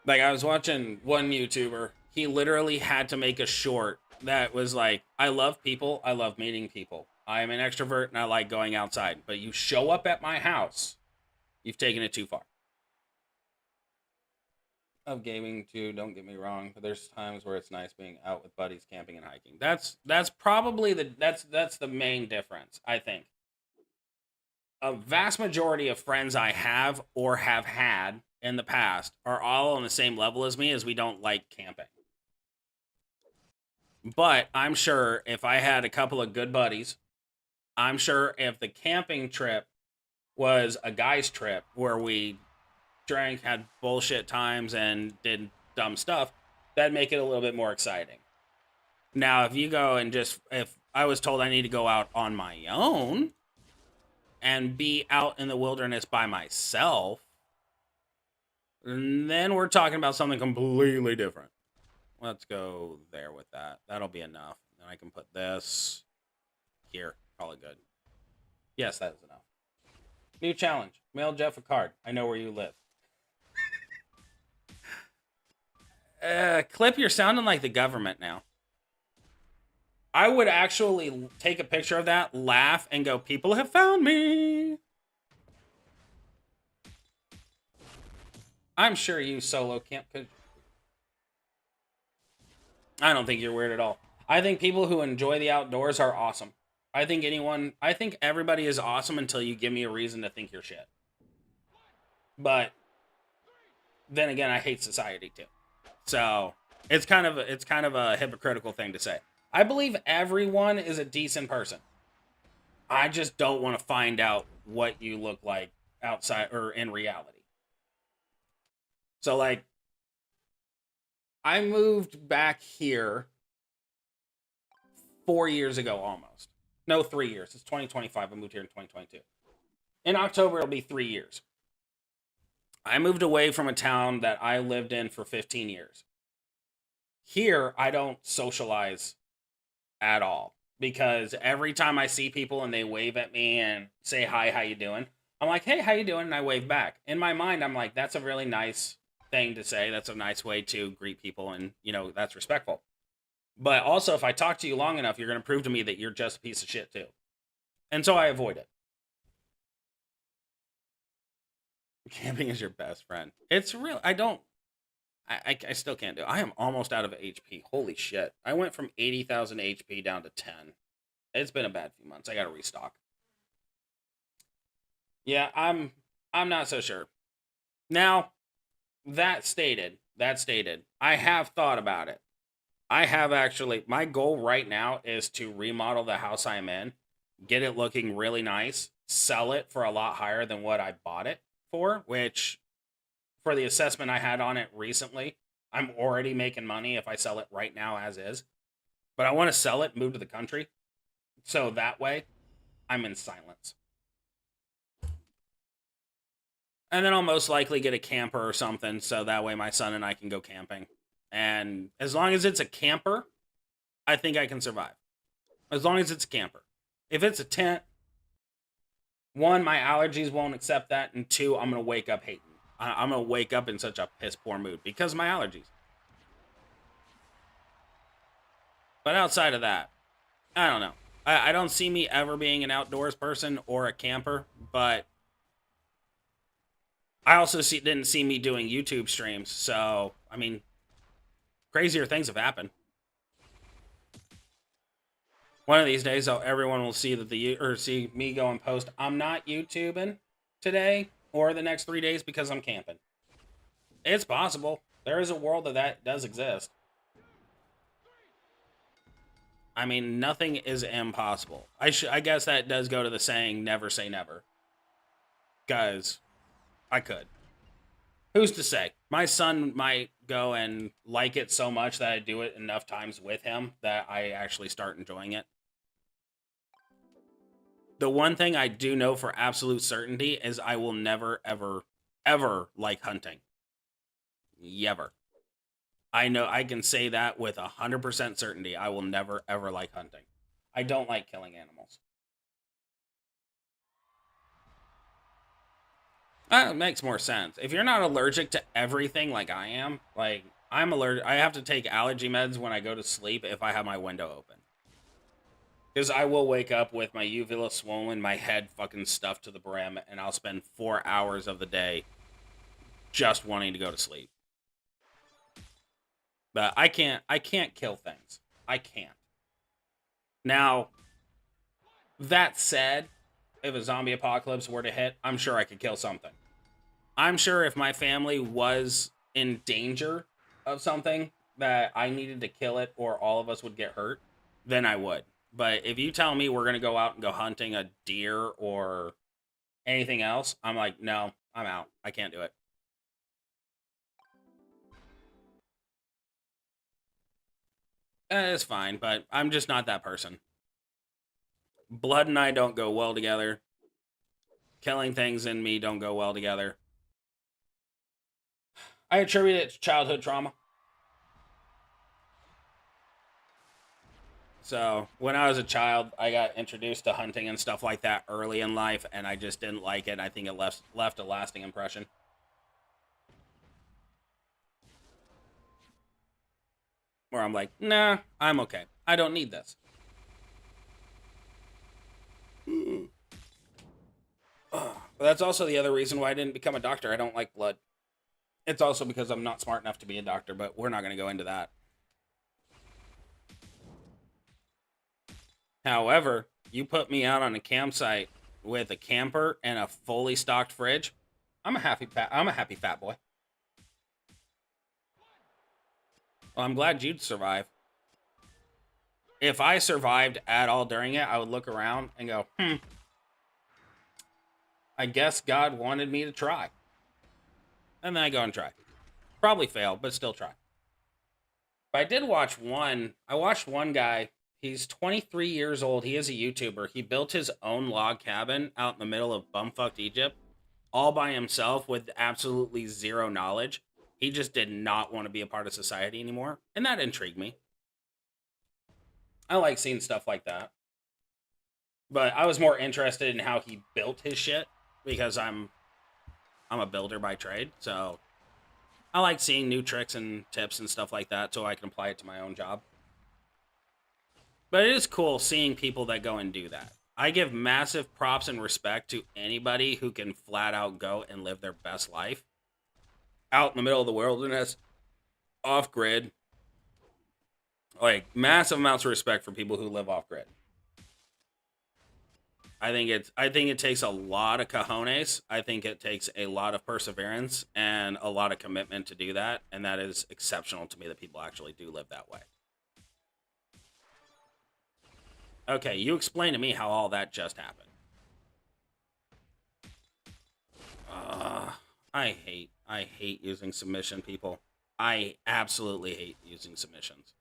S1: Like, I was watching one YouTuber. He literally had to make a short that was like, I love people. I love meeting people. I'm an extrovert and I like going outside. But you show up at my house, you've taken it too far. Of gaming too, don't get me wrong, but there's times where it's nice being out with buddies, camping and hiking. That's probably that's the main difference, I think. A vast majority of friends I have or have had in the past are all on the same level as me, as we don't like camping. But I'm sure if I had a couple of good buddies, I'm sure if the camping trip was a guy's trip where we drank, had bullshit times, and did dumb stuff, that'd make it a little bit more exciting. Now, if you go and if I was told I need to go out on my own and be out in the wilderness by myself, then we're talking about something completely different. Let's go there with that. That'll be enough. Then I can put this here. Call it good. Yes, that is enough. New challenge. Mail Jeff a card. I know where you live. Clip, you're sounding like the government now. I would actually take a picture of that, laugh, and go, people have found me. I'm sure you solo camp could. I don't think you're weird at all. I think people who enjoy the outdoors are awesome. I think everybody is awesome until you give me a reason to think you're shit. But then again, I hate society too. So it's kind of a hypocritical thing to say. I believe everyone is a decent person. I just don't want to find out what you look like outside or in reality. So like, I moved back here 4 years ago almost. No, 3 years. It's 2025. I moved here in 2022. In October, it'll be 3 years. I moved away from a town that I lived in for 15 years. Here, I don't socialize at all. Because every time I see people and they wave at me and say, hi, how you doing? I'm like, hey, how you doing? And I wave back. In my mind, I'm like, that's a really nice thing to say. That's a nice way to greet people. And, that's respectful. But also, if I talk to you long enough, you're going to prove to me that you're just a piece of shit too. And so I avoid it. Camping is your best friend. It's real. I still can't do it. I am almost out of HP. Holy shit. I went from 80,000 HP down to 10. It's been a bad few months. I got to restock. Yeah, I'm not so sure. Now, that stated, I have thought about it. I have actually, my goal right now is to remodel the house I'm in, get it looking really nice, sell it for a lot higher than what I bought it for, which for the assessment I had on it recently, I'm already making money if I sell it right now as is. But I want to sell it, move to the country, so that way I'm in silence. And then I'll most likely get a camper or something, so that way my son and I can go camping. And as long as it's a camper, I think I can survive. As long as it's a camper. If it's a tent, one, my allergies won't accept that, and two, I'm going to wake up hating. I'm going to wake up in such a piss poor mood because of my allergies. But outside of that, I don't know. I don't see me ever being an outdoors person or a camper, but I also didn't see me doing YouTube streams. So, I mean, crazier things have happened. One of these days, though, everyone will see that see me go and post. I'm not YouTubing today or the next 3 days because I'm camping. It's possible. There is a world that does exist. I mean, nothing is impossible. I guess that does go to the saying, never say never. Guys, I could. Who's to say? My son might go and like it so much that I do it enough times with him that I actually start enjoying it. The one thing I do know for absolute certainty is I will never, ever, ever like hunting. Ever. I know I can say that with 100% certainty. I will never, ever like hunting. I don't like killing animals. That makes more sense. If you're not allergic to everything like I am, like I'm allergic, I have to take allergy meds when I go to sleep if I have my window open. Because I will wake up with my uvula swollen, my head fucking stuffed to the brim, and I'll spend 4 hours of the day just wanting to go to sleep. But I can't kill things. I can't. Now, that said, if a zombie apocalypse were to hit, I'm sure I could kill something. I'm sure if my family was in danger of something that I needed to kill it or all of us would get hurt, then I would. But if you tell me we're going to go out and go hunting a deer or anything else, I'm like, no, I'm out. I can't do it. It's fine, but I'm just not that person. Blood and I don't go well together. Killing things and me don't go well together. I attribute it to childhood trauma. So when I was a child, I got introduced to hunting and stuff like that early in life, and I just didn't like it. I think it left a lasting impression. Where I'm like, nah, I'm okay. I don't need this. But that's also the other reason why I didn't become a doctor. I don't like blood. It's also because I'm not smart enough to be a doctor, but we're not going to go into that. However, you put me out on a campsite with a camper and a fully stocked fridge, I'm a happy fat boy. Well, I'm glad you'd survive. If I survived at all during it, I would look around and go, I guess God wanted me to try. And then I go and try. Probably fail, but still try. But I did watch one. I watched one guy. He's 23 years old. He is a YouTuber. He built his own log cabin out in the middle of bumfucked Egypt, all by himself with absolutely zero knowledge. He just did not want to be a part of society anymore. And that intrigued me. I like seeing stuff like that. But I was more interested in how he built his shit because I'm a builder by trade. So I like seeing new tricks and tips and stuff like that so I can apply it to my own job. But it is cool seeing people that go and do that. I give massive props and respect to anybody who can flat out go and live their best life out in the middle of the wilderness, off grid. Like, massive amounts of respect for people who live off grid. I think it takes a lot of cojones. I think it takes a lot of perseverance and a lot of commitment to do that, and that is exceptional to me that people actually do live that way. Okay, you explain to me how all that just happened. I hate using submission, people. I absolutely hate using submissions.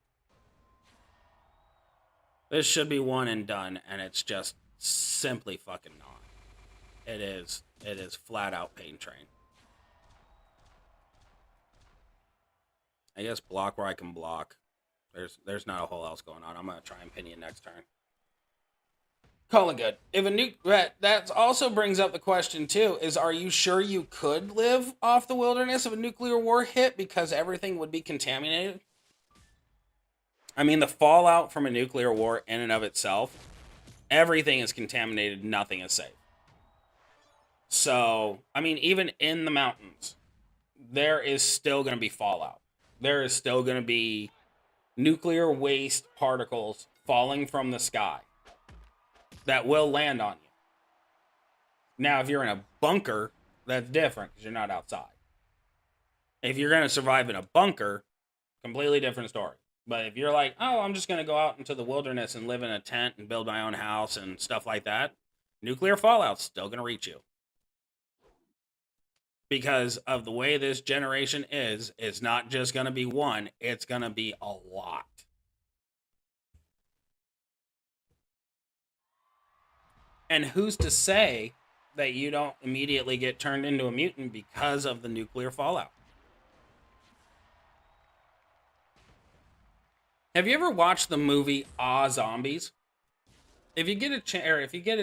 S1: This should be one and done, and it's just simply fucking not. It is flat out pain train. I guess block where I can block. There's not a whole else going on. I'm gonna try and pin you next turn. Call it good. If a nuke that also brings up the question too, is are you sure you could live off the wilderness if a nuclear war hit because everything would be contaminated? I mean, the fallout from a nuclear war in and of itself, everything is contaminated, nothing is safe. So, I mean, even in the mountains, there is still going to be fallout. There is still going to be nuclear waste particles falling from the sky that will land on you. Now, if you're in a bunker, that's different because you're not outside. If you're going to survive in a bunker, completely different story. But if you're like, oh, I'm just going to go out into the wilderness and live in a tent and build my own house and stuff like that, nuclear fallout's still going to reach you. Because of the way this generation is, it's not just going to be one, it's going to be a lot. And who's to say that you don't immediately get turned into a mutant because of the nuclear fallout? Have you ever watched the movie Zombies? If you get a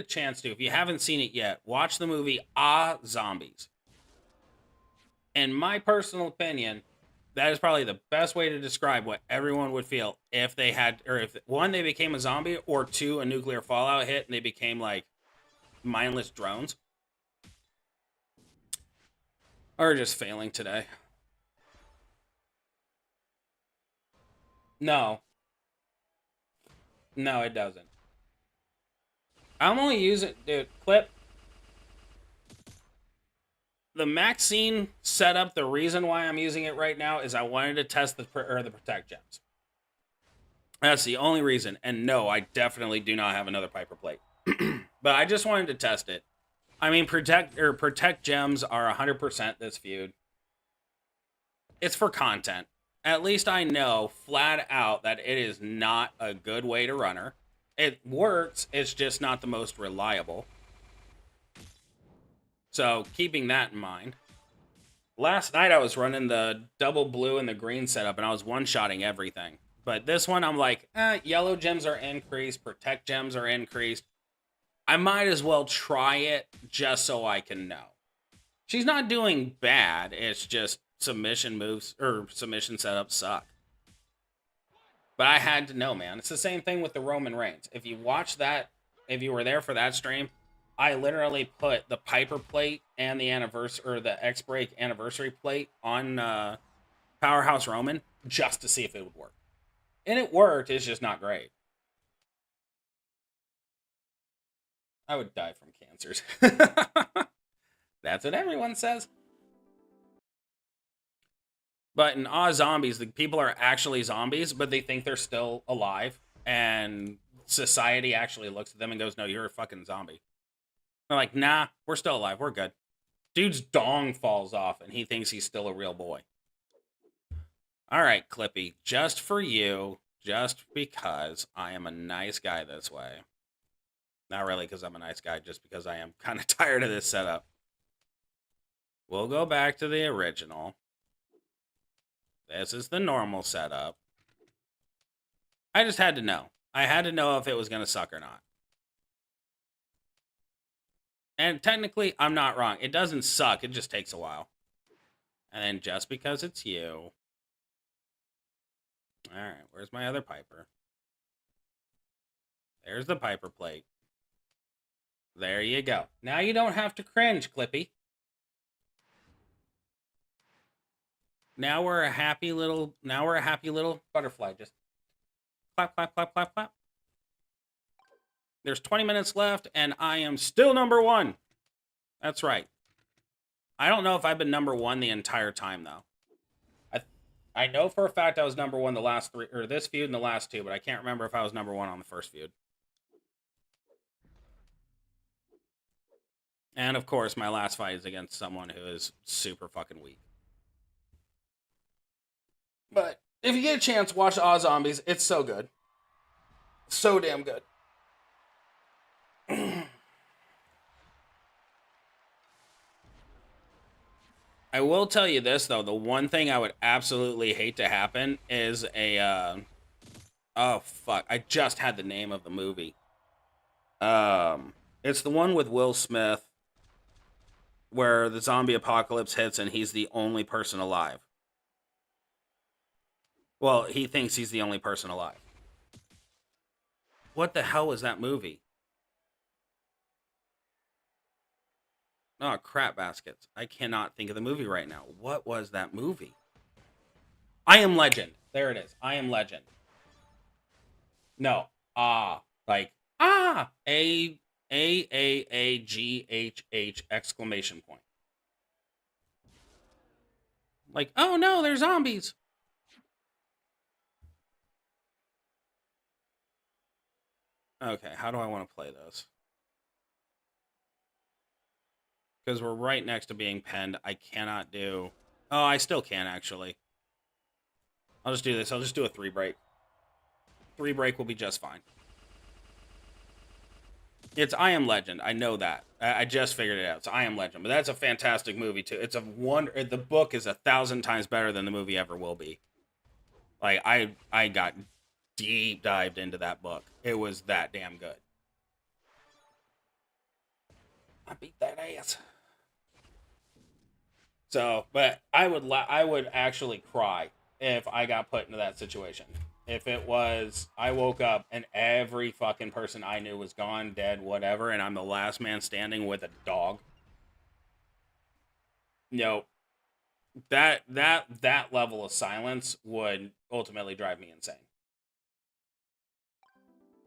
S1: chance to, if you haven't seen it yet, watch the movie Zombies. In my personal opinion, that is probably the best way to describe what everyone would feel if they had, or if one, they became a zombie, or two, a nuclear fallout hit and they became like mindless drones. Or just failing today. No, it doesn't. I'm only using, dude, clip. The Maxine setup, the reason why I'm using it right now is I wanted to test the Protect Gems. That's the only reason. And no, I definitely do not have another Piper plate. But I just wanted to test it. I mean, Protect Gems are 100% this feud. It's for content. At least I know flat out that it is not a good way to run her. It works, it's just not the most reliable. So, keeping that in mind. Last night I was running the double blue and the green setup and I was one-shotting everything. But this one I'm like, yellow gems are increased, Protect Gems are increased. I might as well try it just so I can know. She's not doing bad, it's just submission moves, or submission setups suck. But I had to know, man. It's the same thing with the Roman Reigns. If you watch that, if you were there for that stream, I literally put the Piper plate and the anniversary, or the X-Break anniversary plate on Powerhouse Roman just to see if it would work. And it worked, it's just not great. I would die from cancers. That's what everyone says. But in Zombies, the people are actually zombies, but they think they're still alive. And society actually looks at them and goes, no, you're a fucking zombie. They're like, nah, we're still alive. We're good. Dude's dong falls off, and he thinks he's still a real boy. All right, Clippy, just for you, just because I am a nice guy this way. Not really because I'm a nice guy, just because I am kind of tired of this setup. We'll go back to the original. This is the normal setup. I just had to know. I had to know if it was going to suck or not. And technically, I'm not wrong. It doesn't suck. It just takes a while. And then just because it's you. Alright, where's my other Piper? There's the Piper plate. There you go. Now you don't have to cringe, Clippy. Now we're a happy little butterfly. Just clap, clap, clap, clap, clap. There's 20 minutes left, and I am still number one. That's right. I don't know if I've been number one the entire time, though. I know for a fact I was number one the last three, or this feud and the last two, but I can't remember if I was number one on the first feud. And, of course, my last fight is against someone who is super fucking weak. But if you get a chance, watch Zombies. It's so good. So damn good. I will tell you this, though. The one thing I would absolutely hate to happen is a... oh, fuck. I just had the name of the movie. It's the one with Will Smith where the zombie apocalypse hits and he's the only person alive. Well, he thinks he's the only person alive. What the hell was that movie? Oh, crap baskets. I cannot think of the movie right now. What was that movie? I Am Legend. There it is. I Am Legend. No. like A exclamation point. Like, oh no, they're zombies. Okay, how do I want to play this? Because we're right next to being penned. I cannot do... Oh, I still can, actually. I'll just do this. I'll just do a 3 break. 3 break will be just fine. It's I Am Legend. I know that. I just figured it out. It's I Am Legend. But that's a fantastic movie, too. It's a wonder... The book is 1,000 times better than the movie ever will be. Like, I got deep dived into that book. It was that damn good. I beat that ass. So, but I would actually cry if I got put into that situation. If it was, I woke up and every fucking person I knew was gone, dead, whatever, and I'm the last man standing with a dog. No, that level of silence would ultimately drive me insane.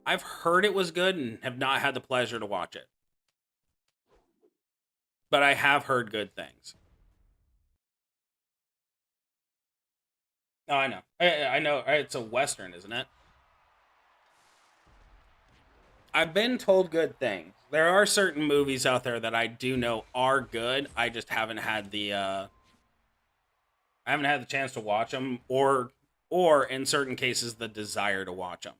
S1: I've heard it was good and have not had the pleasure to watch it, but I have heard good things. Oh, I know. I know. It's a Western, isn't it? I've been told good things. There are certain movies out there that I do know are good. I just haven't had the chance to watch them, or in certain cases the desire to watch them.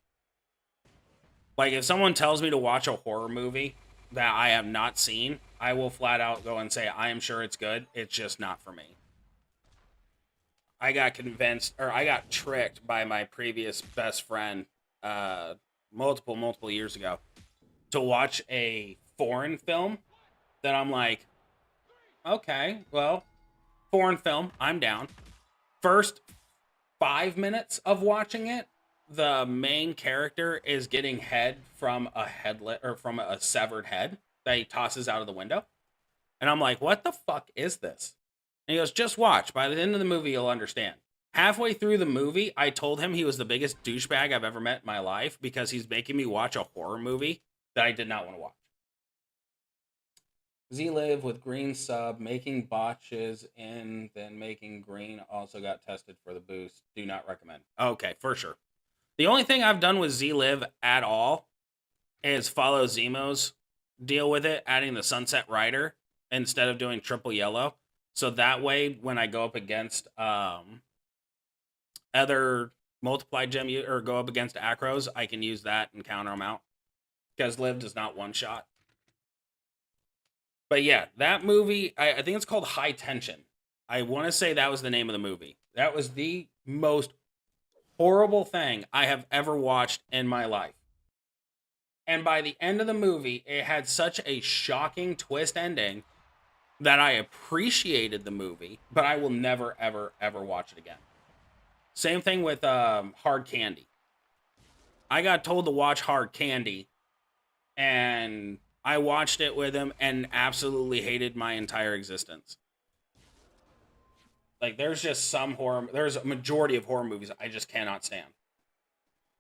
S1: Like if someone tells me to watch a horror movie that I have not seen, I will flat out go and say I am sure it's good. It's just not for me. I got convinced, or I got tricked by my previous best friend multiple years ago to watch a foreign film that I'm like, okay, well, foreign film, I'm down. First 5 minutes of watching it, the main character is getting head from a headlet or from a severed head that he tosses out of the window. And I'm like, what the fuck is this? And he goes, just watch. By the end of the movie, you'll understand. Halfway through the movie, I told him he was the biggest douchebag I've ever met in my life because he's making me watch a horror movie that I did not want to watch. Z-Live with green sub, making botches and then making green also got tested for the boost. Do not recommend. Okay, for sure. The only thing I've done with Z-Live at all is follow Zemo's deal with it, adding the Sunset Rider instead of doing triple yellow. So that way, when I go up against other multiply gem or go up against acros, I can use that and counter them out. Because Liv does not one shot. But yeah, that movie, I think it's called High Tension. I want to say that was the name of the movie. That was the most horrible thing I have ever watched in my life. And by the end of the movie, it had such a shocking twist ending that I appreciated the movie, but I will never, ever, ever watch it again. Same thing with Hard Candy. I got told to watch Hard Candy, and I watched it with him and absolutely hated my entire existence. Like, there's just there's a majority of horror movies I just cannot stand.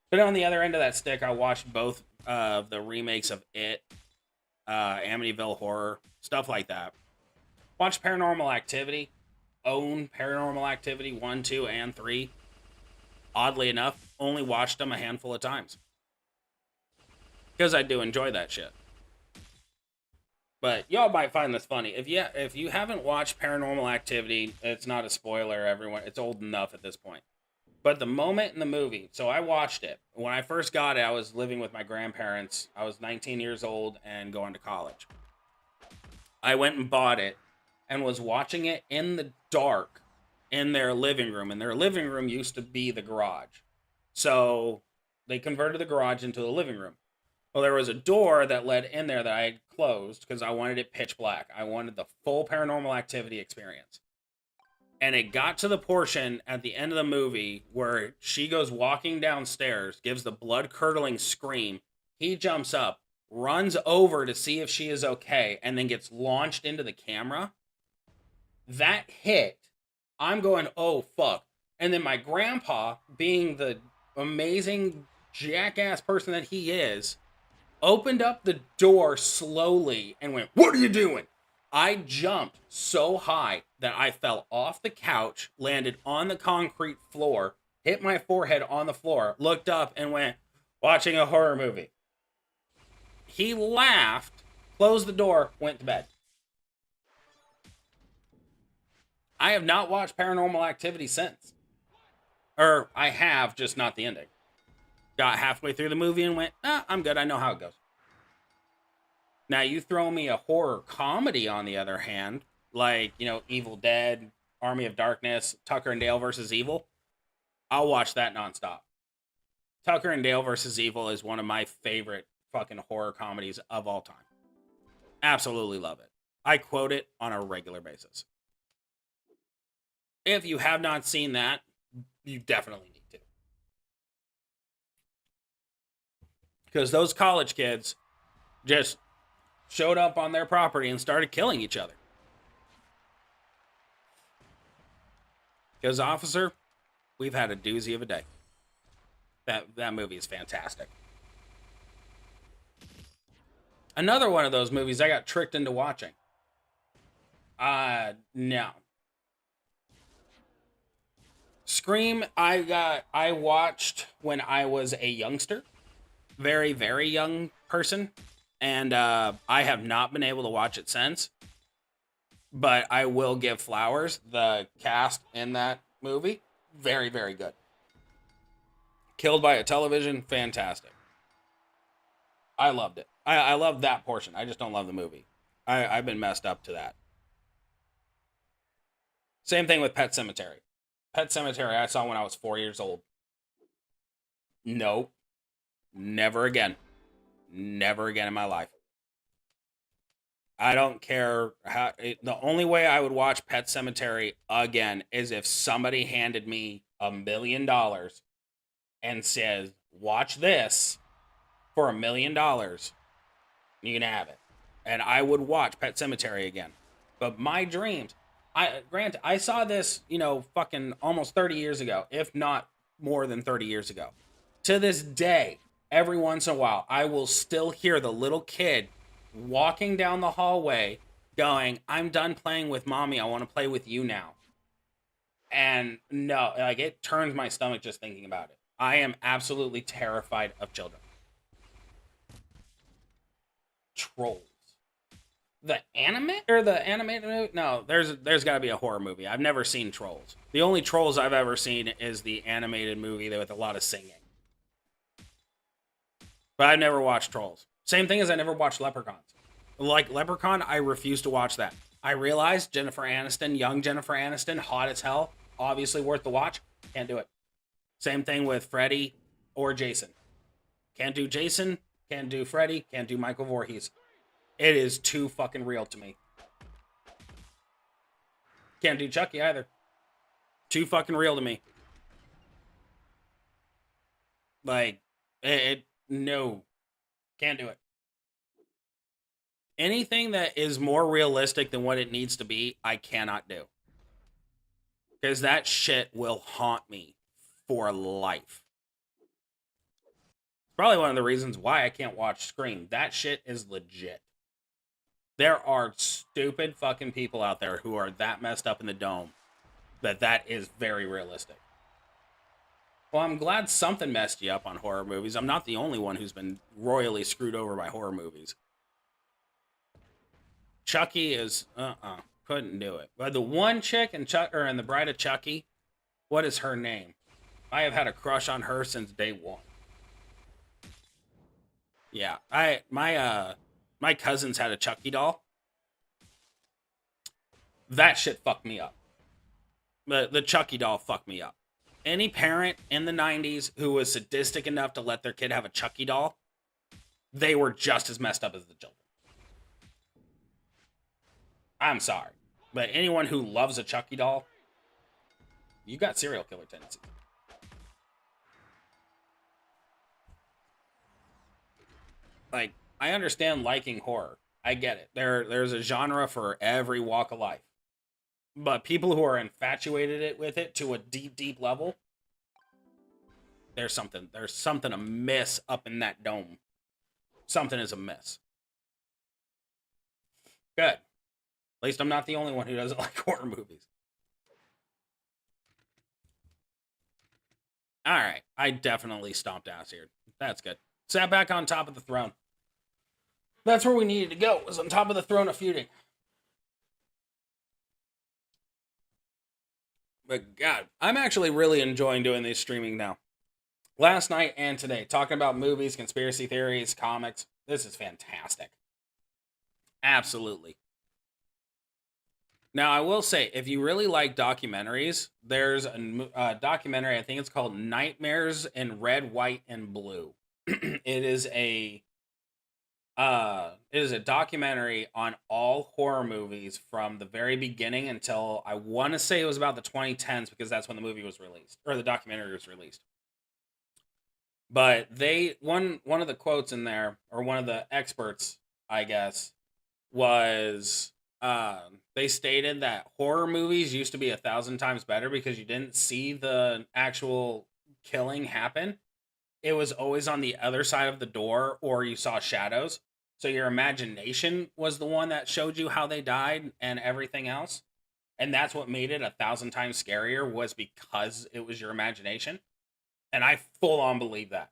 S1: But on the other end of that stick, I watched both of the remakes of It, Amityville Horror, stuff like that. Watched Paranormal Activity, own Paranormal Activity 1, 2, and 3. Oddly enough, only watched them a handful of times. Because I do enjoy that shit. But y'all might find this funny. If you haven't watched Paranormal Activity, it's not a spoiler, everyone. It's old enough at this point. But the moment in the movie, so I watched it. When I first got it, I was living with my grandparents. I was 19 years old and going to college. I went and bought it and was watching it in the dark in their living room. And their living room used to be the garage. So they converted the garage into a living room. Well, there was a door that led in there that I had closed because I wanted it pitch black. I wanted the full Paranormal Activity experience. And it got to the portion at the end of the movie where she goes walking downstairs, gives the blood-curdling scream. He jumps up, runs over to see if she is okay, and then gets launched into the camera. That hit. I'm going, oh, fuck. And then my grandpa, being the amazing jackass person that he is, opened up the door slowly and went, "What are you doing?" I jumped so high that I fell off the couch, landed on the concrete floor, hit my forehead on the floor, looked up and went, "Watching a horror movie." He laughed, closed the door, went to bed. I have not watched Paranormal Activity since. Or I have, just not the ending. Got halfway through the movie and went, I'm good. I know how it goes. Now, you throw me a horror comedy, on the other hand, like, Evil Dead, Army of Darkness, Tucker and Dale versus Evil, I'll watch that nonstop. Tucker and Dale versus Evil is one of my favorite fucking horror comedies of all time. Absolutely love it. I quote it on a regular basis. If you have not seen that, you definitely need to. Because those college kids just showed up on their property and started killing each other. Because, officer, we've had a doozy of a day. That movie is fantastic. Another one of those movies I got tricked into watching. No. Scream, I watched when I was a youngster. Very, very young person. And I have not been able to watch it since. But I will give flowers. The cast in that movie, very, very good. Killed by a Television, fantastic. I loved it. I love that portion. I just don't love the movie. I've been messed up to that. Same thing with Pet Sematary. Pet Sematary I saw when I was 4 years old. Nope. Never again. Never again in my life. I don't care how. The only way I would watch Pet Sematary again is if somebody handed me $1 million and says, "Watch this for $1 million. You can have it," and I would watch Pet Sematary again. But my dreams. Granted, I saw this, fucking almost 30 years ago, if not more than 30 years ago. To this day, every once in a while, I will still hear the little kid walking down the hallway going, "I'm done playing with mommy. I want to play with you now." And no, it turns my stomach just thinking about it. I am absolutely terrified of children. Trolls. The anime or the animated movie? No, there's got to be a horror movie. I've never seen Trolls. The only Trolls I've ever seen is the animated movie with a lot of singing. But I've never watched Trolls. Same thing as I never watched Leprechauns. Like Leprechaun, I refuse to watch that. I realized Jennifer Aniston, young Jennifer Aniston, hot as hell, obviously worth the watch. Can't do it. Same thing with Freddy or Jason. Can't do Jason, can't do Freddy, can't do Michael Voorhees. It is too fucking real to me. Can't do Chucky either. Too fucking real to me. No. Can't do it. Anything that is more realistic than what it needs to be, I cannot do. Because that shit will haunt me for life. It's probably one of the reasons why I can't watch Scream. That shit is legit. There are stupid fucking people out there who are that messed up in the dome that is very realistic. Well, I'm glad something messed you up on horror movies. I'm not the only one who's been royally screwed over by horror movies. Chucky is, couldn't do it. But the one chick in The Bride of Chucky, what is her name? I have had a crush on her since day one. Yeah, my cousins had a Chucky doll. That shit fucked me up. The Chucky doll fucked me up. Any parent in the 90s who was sadistic enough to let their kid have a Chucky doll, they were just as messed up as the children. I'm sorry. But anyone who loves a Chucky doll, you got serial killer tendencies. I understand liking horror. I get it. There's a genre for every walk of life. But people who are infatuated with it to a deep, deep level, there's something amiss up in that dome. Something is amiss. Good. At least I'm not the only one who doesn't like horror movies. All right. I definitely stomped ass here. That's good. Sat back on top of the throne. That's where we needed to go, was on top of the throne of feuding. But God, I'm actually really enjoying doing these streaming now. Last night and today, talking about movies, conspiracy theories, comics. This is fantastic. Absolutely. Now, I will say, if you really like documentaries, there's a documentary, I think it's called Nightmares in Red, White, and Blue. It is a documentary on all horror movies from the very beginning until, I want to say it was about the 2010s, because that's when the movie was released, or the documentary was released. But one of the quotes in there, or one of the experts, I guess, was they stated that horror movies used to be 1,000 times better because you didn't see the actual killing happen. It was always on the other side of the door, or you saw shadows. So your imagination was the one that showed you how they died and everything else. And that's what made it 1,000 times scarier, was because it was your imagination. And I full on believe that,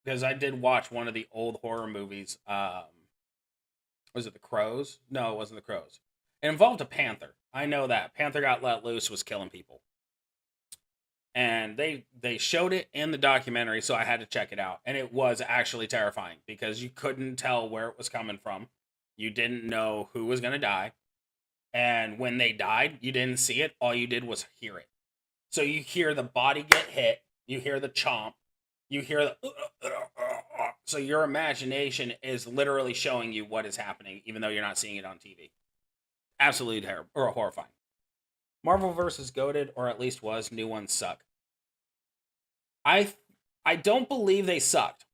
S1: because I did watch one of the old horror movies. Was it The Crows? No, it wasn't The Crows. It involved a panther. I know that. Panther got let loose, was killing people. And they showed it in the documentary, so I had to check it out. And it was actually terrifying, because you couldn't tell where it was coming from. You didn't know who was going to die. And when they died, you didn't see it. All you did was hear it. So you hear the body get hit. You hear the chomp. You hear the... So your imagination is literally showing you what is happening, even though you're not seeing it on TV. Absolutely terrible, or horrifying. Marvel vs. goated, or at least was. New ones suck. I don't believe they sucked.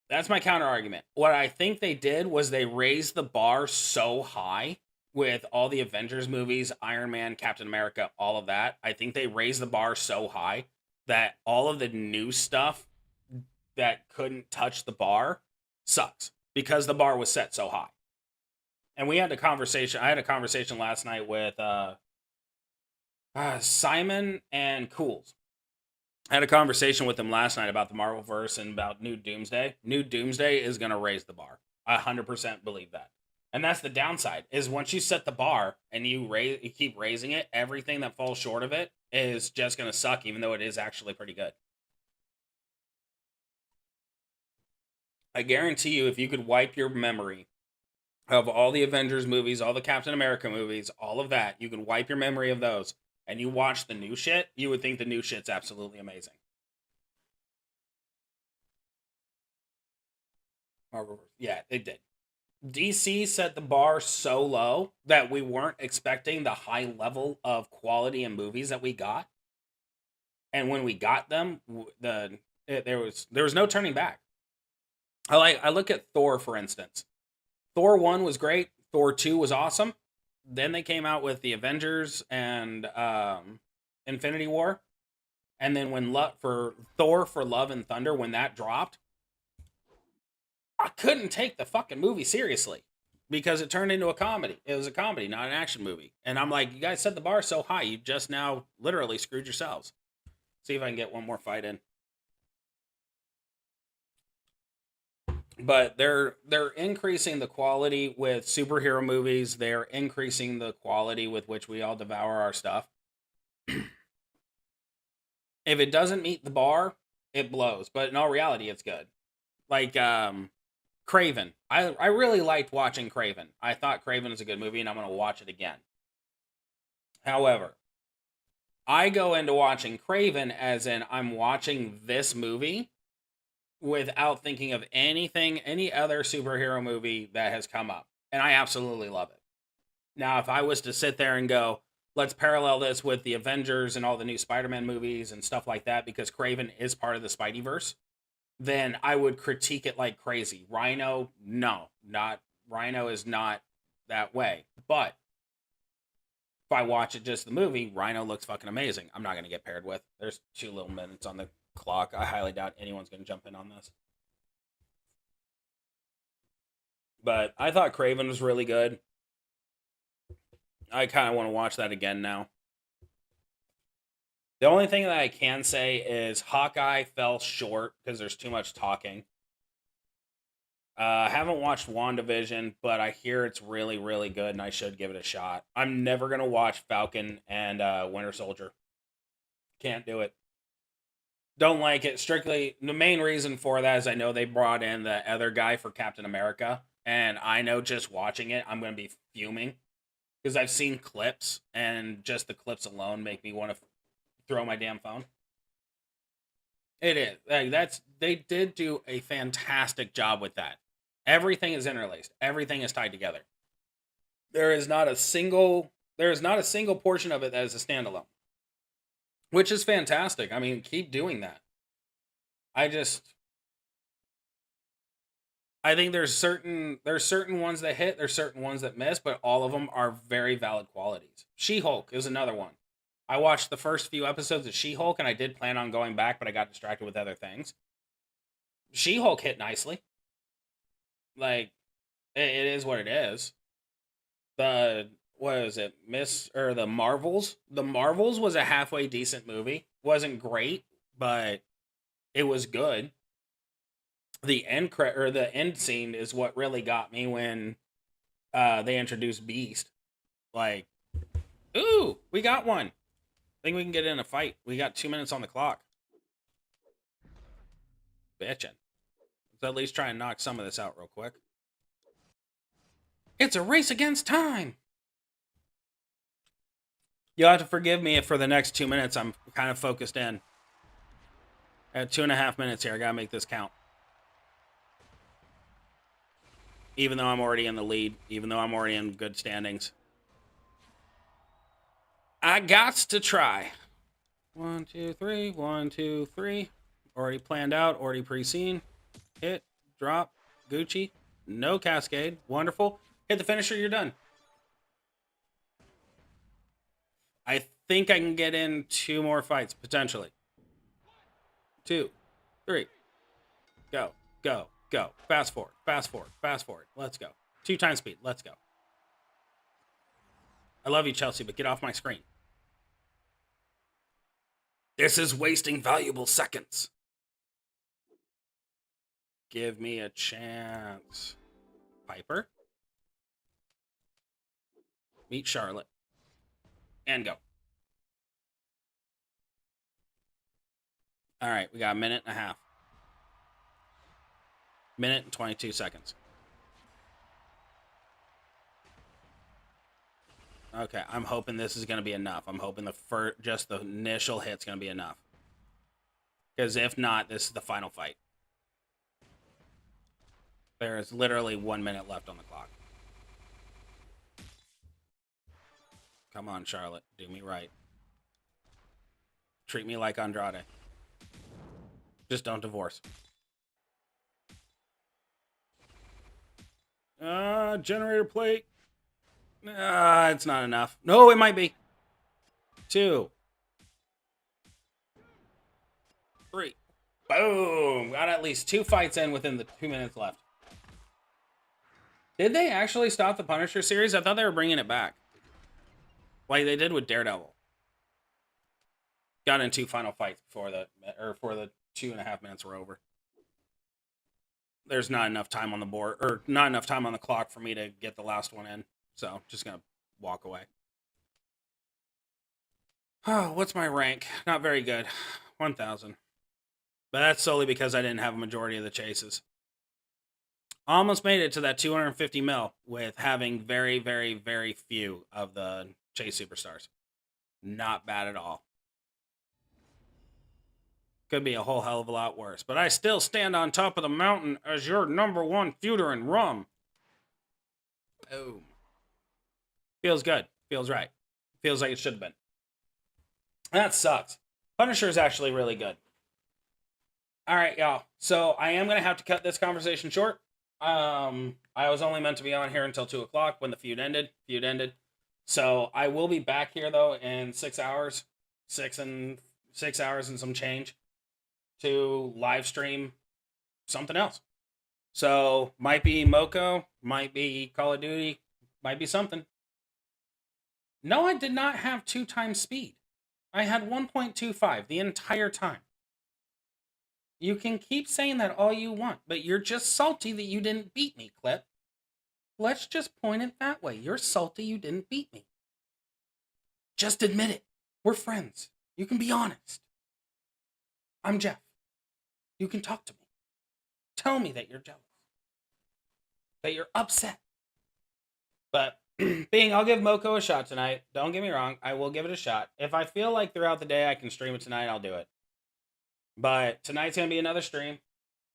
S1: That's my counter argument. What I think they did was they raised the bar so high with all the Avengers movies, Iron Man, Captain America, all of that. I think they raised the bar so high that all of the new stuff that couldn't touch the bar sucks, because the bar was set so high. And I had a conversation last night with Simon and Cools. I had a conversation with them last night about the Marvelverse and about New Doomsday. New Doomsday is going to raise the bar. I 100% believe that. And that's the downside, is once you set the bar and you keep raising it, everything that falls short of it is just going to suck, even though it is actually pretty good. I guarantee you, if you could wipe your memory of all the Avengers movies, all the Captain America movies, all of that, you could wipe your memory of those, and you watch the new shit, you would think the new shit's absolutely amazing. Yeah, it did. DC set the bar so low that we weren't expecting the high level of quality in movies that we got. And when we got them, there was no turning back. I look at Thor, for instance. Thor 1 was great. Thor 2 was awesome. Then they came out with the Avengers and Infinity War. And then when for Thor for Love and Thunder, when that dropped, I couldn't take the fucking movie seriously, because it turned into a comedy. It was a comedy, not an action movie. And I'm like, you guys set the bar so high, you just now literally screwed yourselves. See if I can get one more fight in. But they're increasing the quality with superhero movies. They're increasing the quality with which we all devour our stuff. If it doesn't meet the bar, it blows. But in all reality, it's good. Like Craven. I really liked watching Craven. I thought Craven is a good movie, and I'm going to watch it again. However, I go into watching Craven as in I'm watching this movie without thinking of any other superhero movie that has come up. And I absolutely love it. Now, if I was to sit there and go, let's parallel this with the Avengers and all the new Spider-Man movies and stuff like that, because Craven is part of the Spideyverse, then I would critique it like crazy. Rhino is not that way. But if I watch it just the movie, Rhino looks fucking amazing. I'm not going to get paired with. There's 2 little minutes on the clock. I highly doubt anyone's going to jump in on this. But I thought Craven was really good. I kind of want to watch that again now. The only thing that I can say is Hawkeye fell short because there's too much talking. I haven't watched WandaVision, but I hear it's really, really good, and I should give it a shot. I'm never going to watch Falcon and Winter Soldier. Can't do it. Don't like it. Strictly, the main reason for that is I know they brought in the other guy for Captain America, and I know just watching it, I'm going to be fuming. Because I've seen clips, and just the clips alone make me want to throw my damn phone. It is. Like, they did do a fantastic job with that. Everything is interlaced. Everything is tied together. There is not a single portion of it that is a standalone. Which is fantastic. I mean, keep doing that. I think there's certain ones that hit, there's certain ones that miss, but all of them are very valid qualities. She-Hulk is another one. I watched the first few episodes of She-Hulk, and I did plan on going back, but I got distracted with other things. She-Hulk hit nicely. Like, it is what it is. What is it? The Marvels? The Marvels was a halfway decent movie. Wasn't great, but it was good. The end scene is what really got me when they introduced Beast. Like, ooh, we got one. I think we can get in a fight. We got 2 minutes on the clock. Bitchin'. Let's at least try and knock some of this out real quick. It's a race against time. You'll have to forgive me if for the next 2 minutes I'm kind of focused in. I have 2.5 minutes here. I gotta make this count. Even though I'm already in the lead, even though I'm already in good standings. I gots to try. 1, 2, 3. 1, 2, 3. Already planned out, already pre-seen. Hit, drop, Gucci. No cascade. Wonderful. Hit the finisher, you're done. I think I can get in 2 more fights, potentially. 2, 3. Go, go, go. Fast forward, fast forward, fast forward. Let's go. 2 times speed. Let's go. I love you, Chelsea, but get off my screen. This is wasting valuable seconds. Give me a chance. Piper. Meet Charlotte. And go. All right, we got a minute and a half. Minute and 22 seconds. Okay, I'm hoping this is going to be enough. I'm hoping just the initial hit's going to be enough. Because if not, this is the final fight. There is literally 1 minute left on the clock. Come on, Charlotte. Do me right. Treat me like Andrade. Just don't divorce. Generator plate. It's not enough. No, it might be. 2, 3. Boom. Got at least 2 fights in within the 2 minutes left. Did they actually stop the Punisher series? I thought they were bringing it back. Like they did with Daredevil. Got in 2 final fights before the 2.5 minutes were over. There's not enough time on the board, or not enough time on the clock for me to get the last one in. So, just gonna walk away. Oh, what's my rank? Not very good. 1,000. But that's solely because I didn't have a majority of the chases. Almost made it to that 250 mil with having very, very, very few of the chase superstars. Not bad at all. Could be a whole hell of a lot worse. But I still stand on top of the mountain as your #1 feuder in rum. Boom. Feels good. Feels right. Feels like it should have been. That sucks. Punisher is actually really good. All right, y'all. So I am going to have to cut this conversation short. I was only meant to be on here until 2 o'clock when the feud ended. So I will be back here, though, in 6 hours. 6 hours and some change. to live stream something else. So might be Moko, might be Call of Duty, might be something. No, I did not have 2 times speed. I had 1.25 the entire time. You can keep saying that all you want, but you're just salty that you didn't beat me, Clip. Let's just point it that way. You're salty you didn't beat me. Just admit it. We're friends. You can be honest. I'm Jeff. You can talk to me. Tell me that you're jealous. That you're upset. But Bing, I'll give Moko a shot tonight. Don't get me wrong. I will give it a shot. If I feel like throughout the day I can stream it tonight, I'll do it. But tonight's going to be another stream.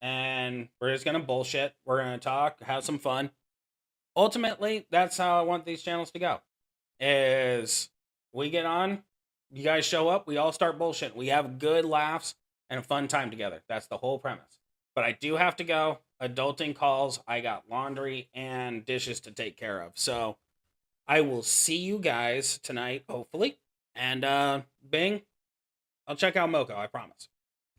S1: And we're just going to bullshit. We're going to talk, have some fun. Ultimately, that's how I want these channels to go. Is we get on, you guys show up, we all start bullshit. We have good laughs and a fun time together. That's the whole premise. But I do have to go. Adulting calls. I got laundry and dishes to take care of. So I will see you guys tonight, hopefully. And Bing, I'll check out Moko, I promise.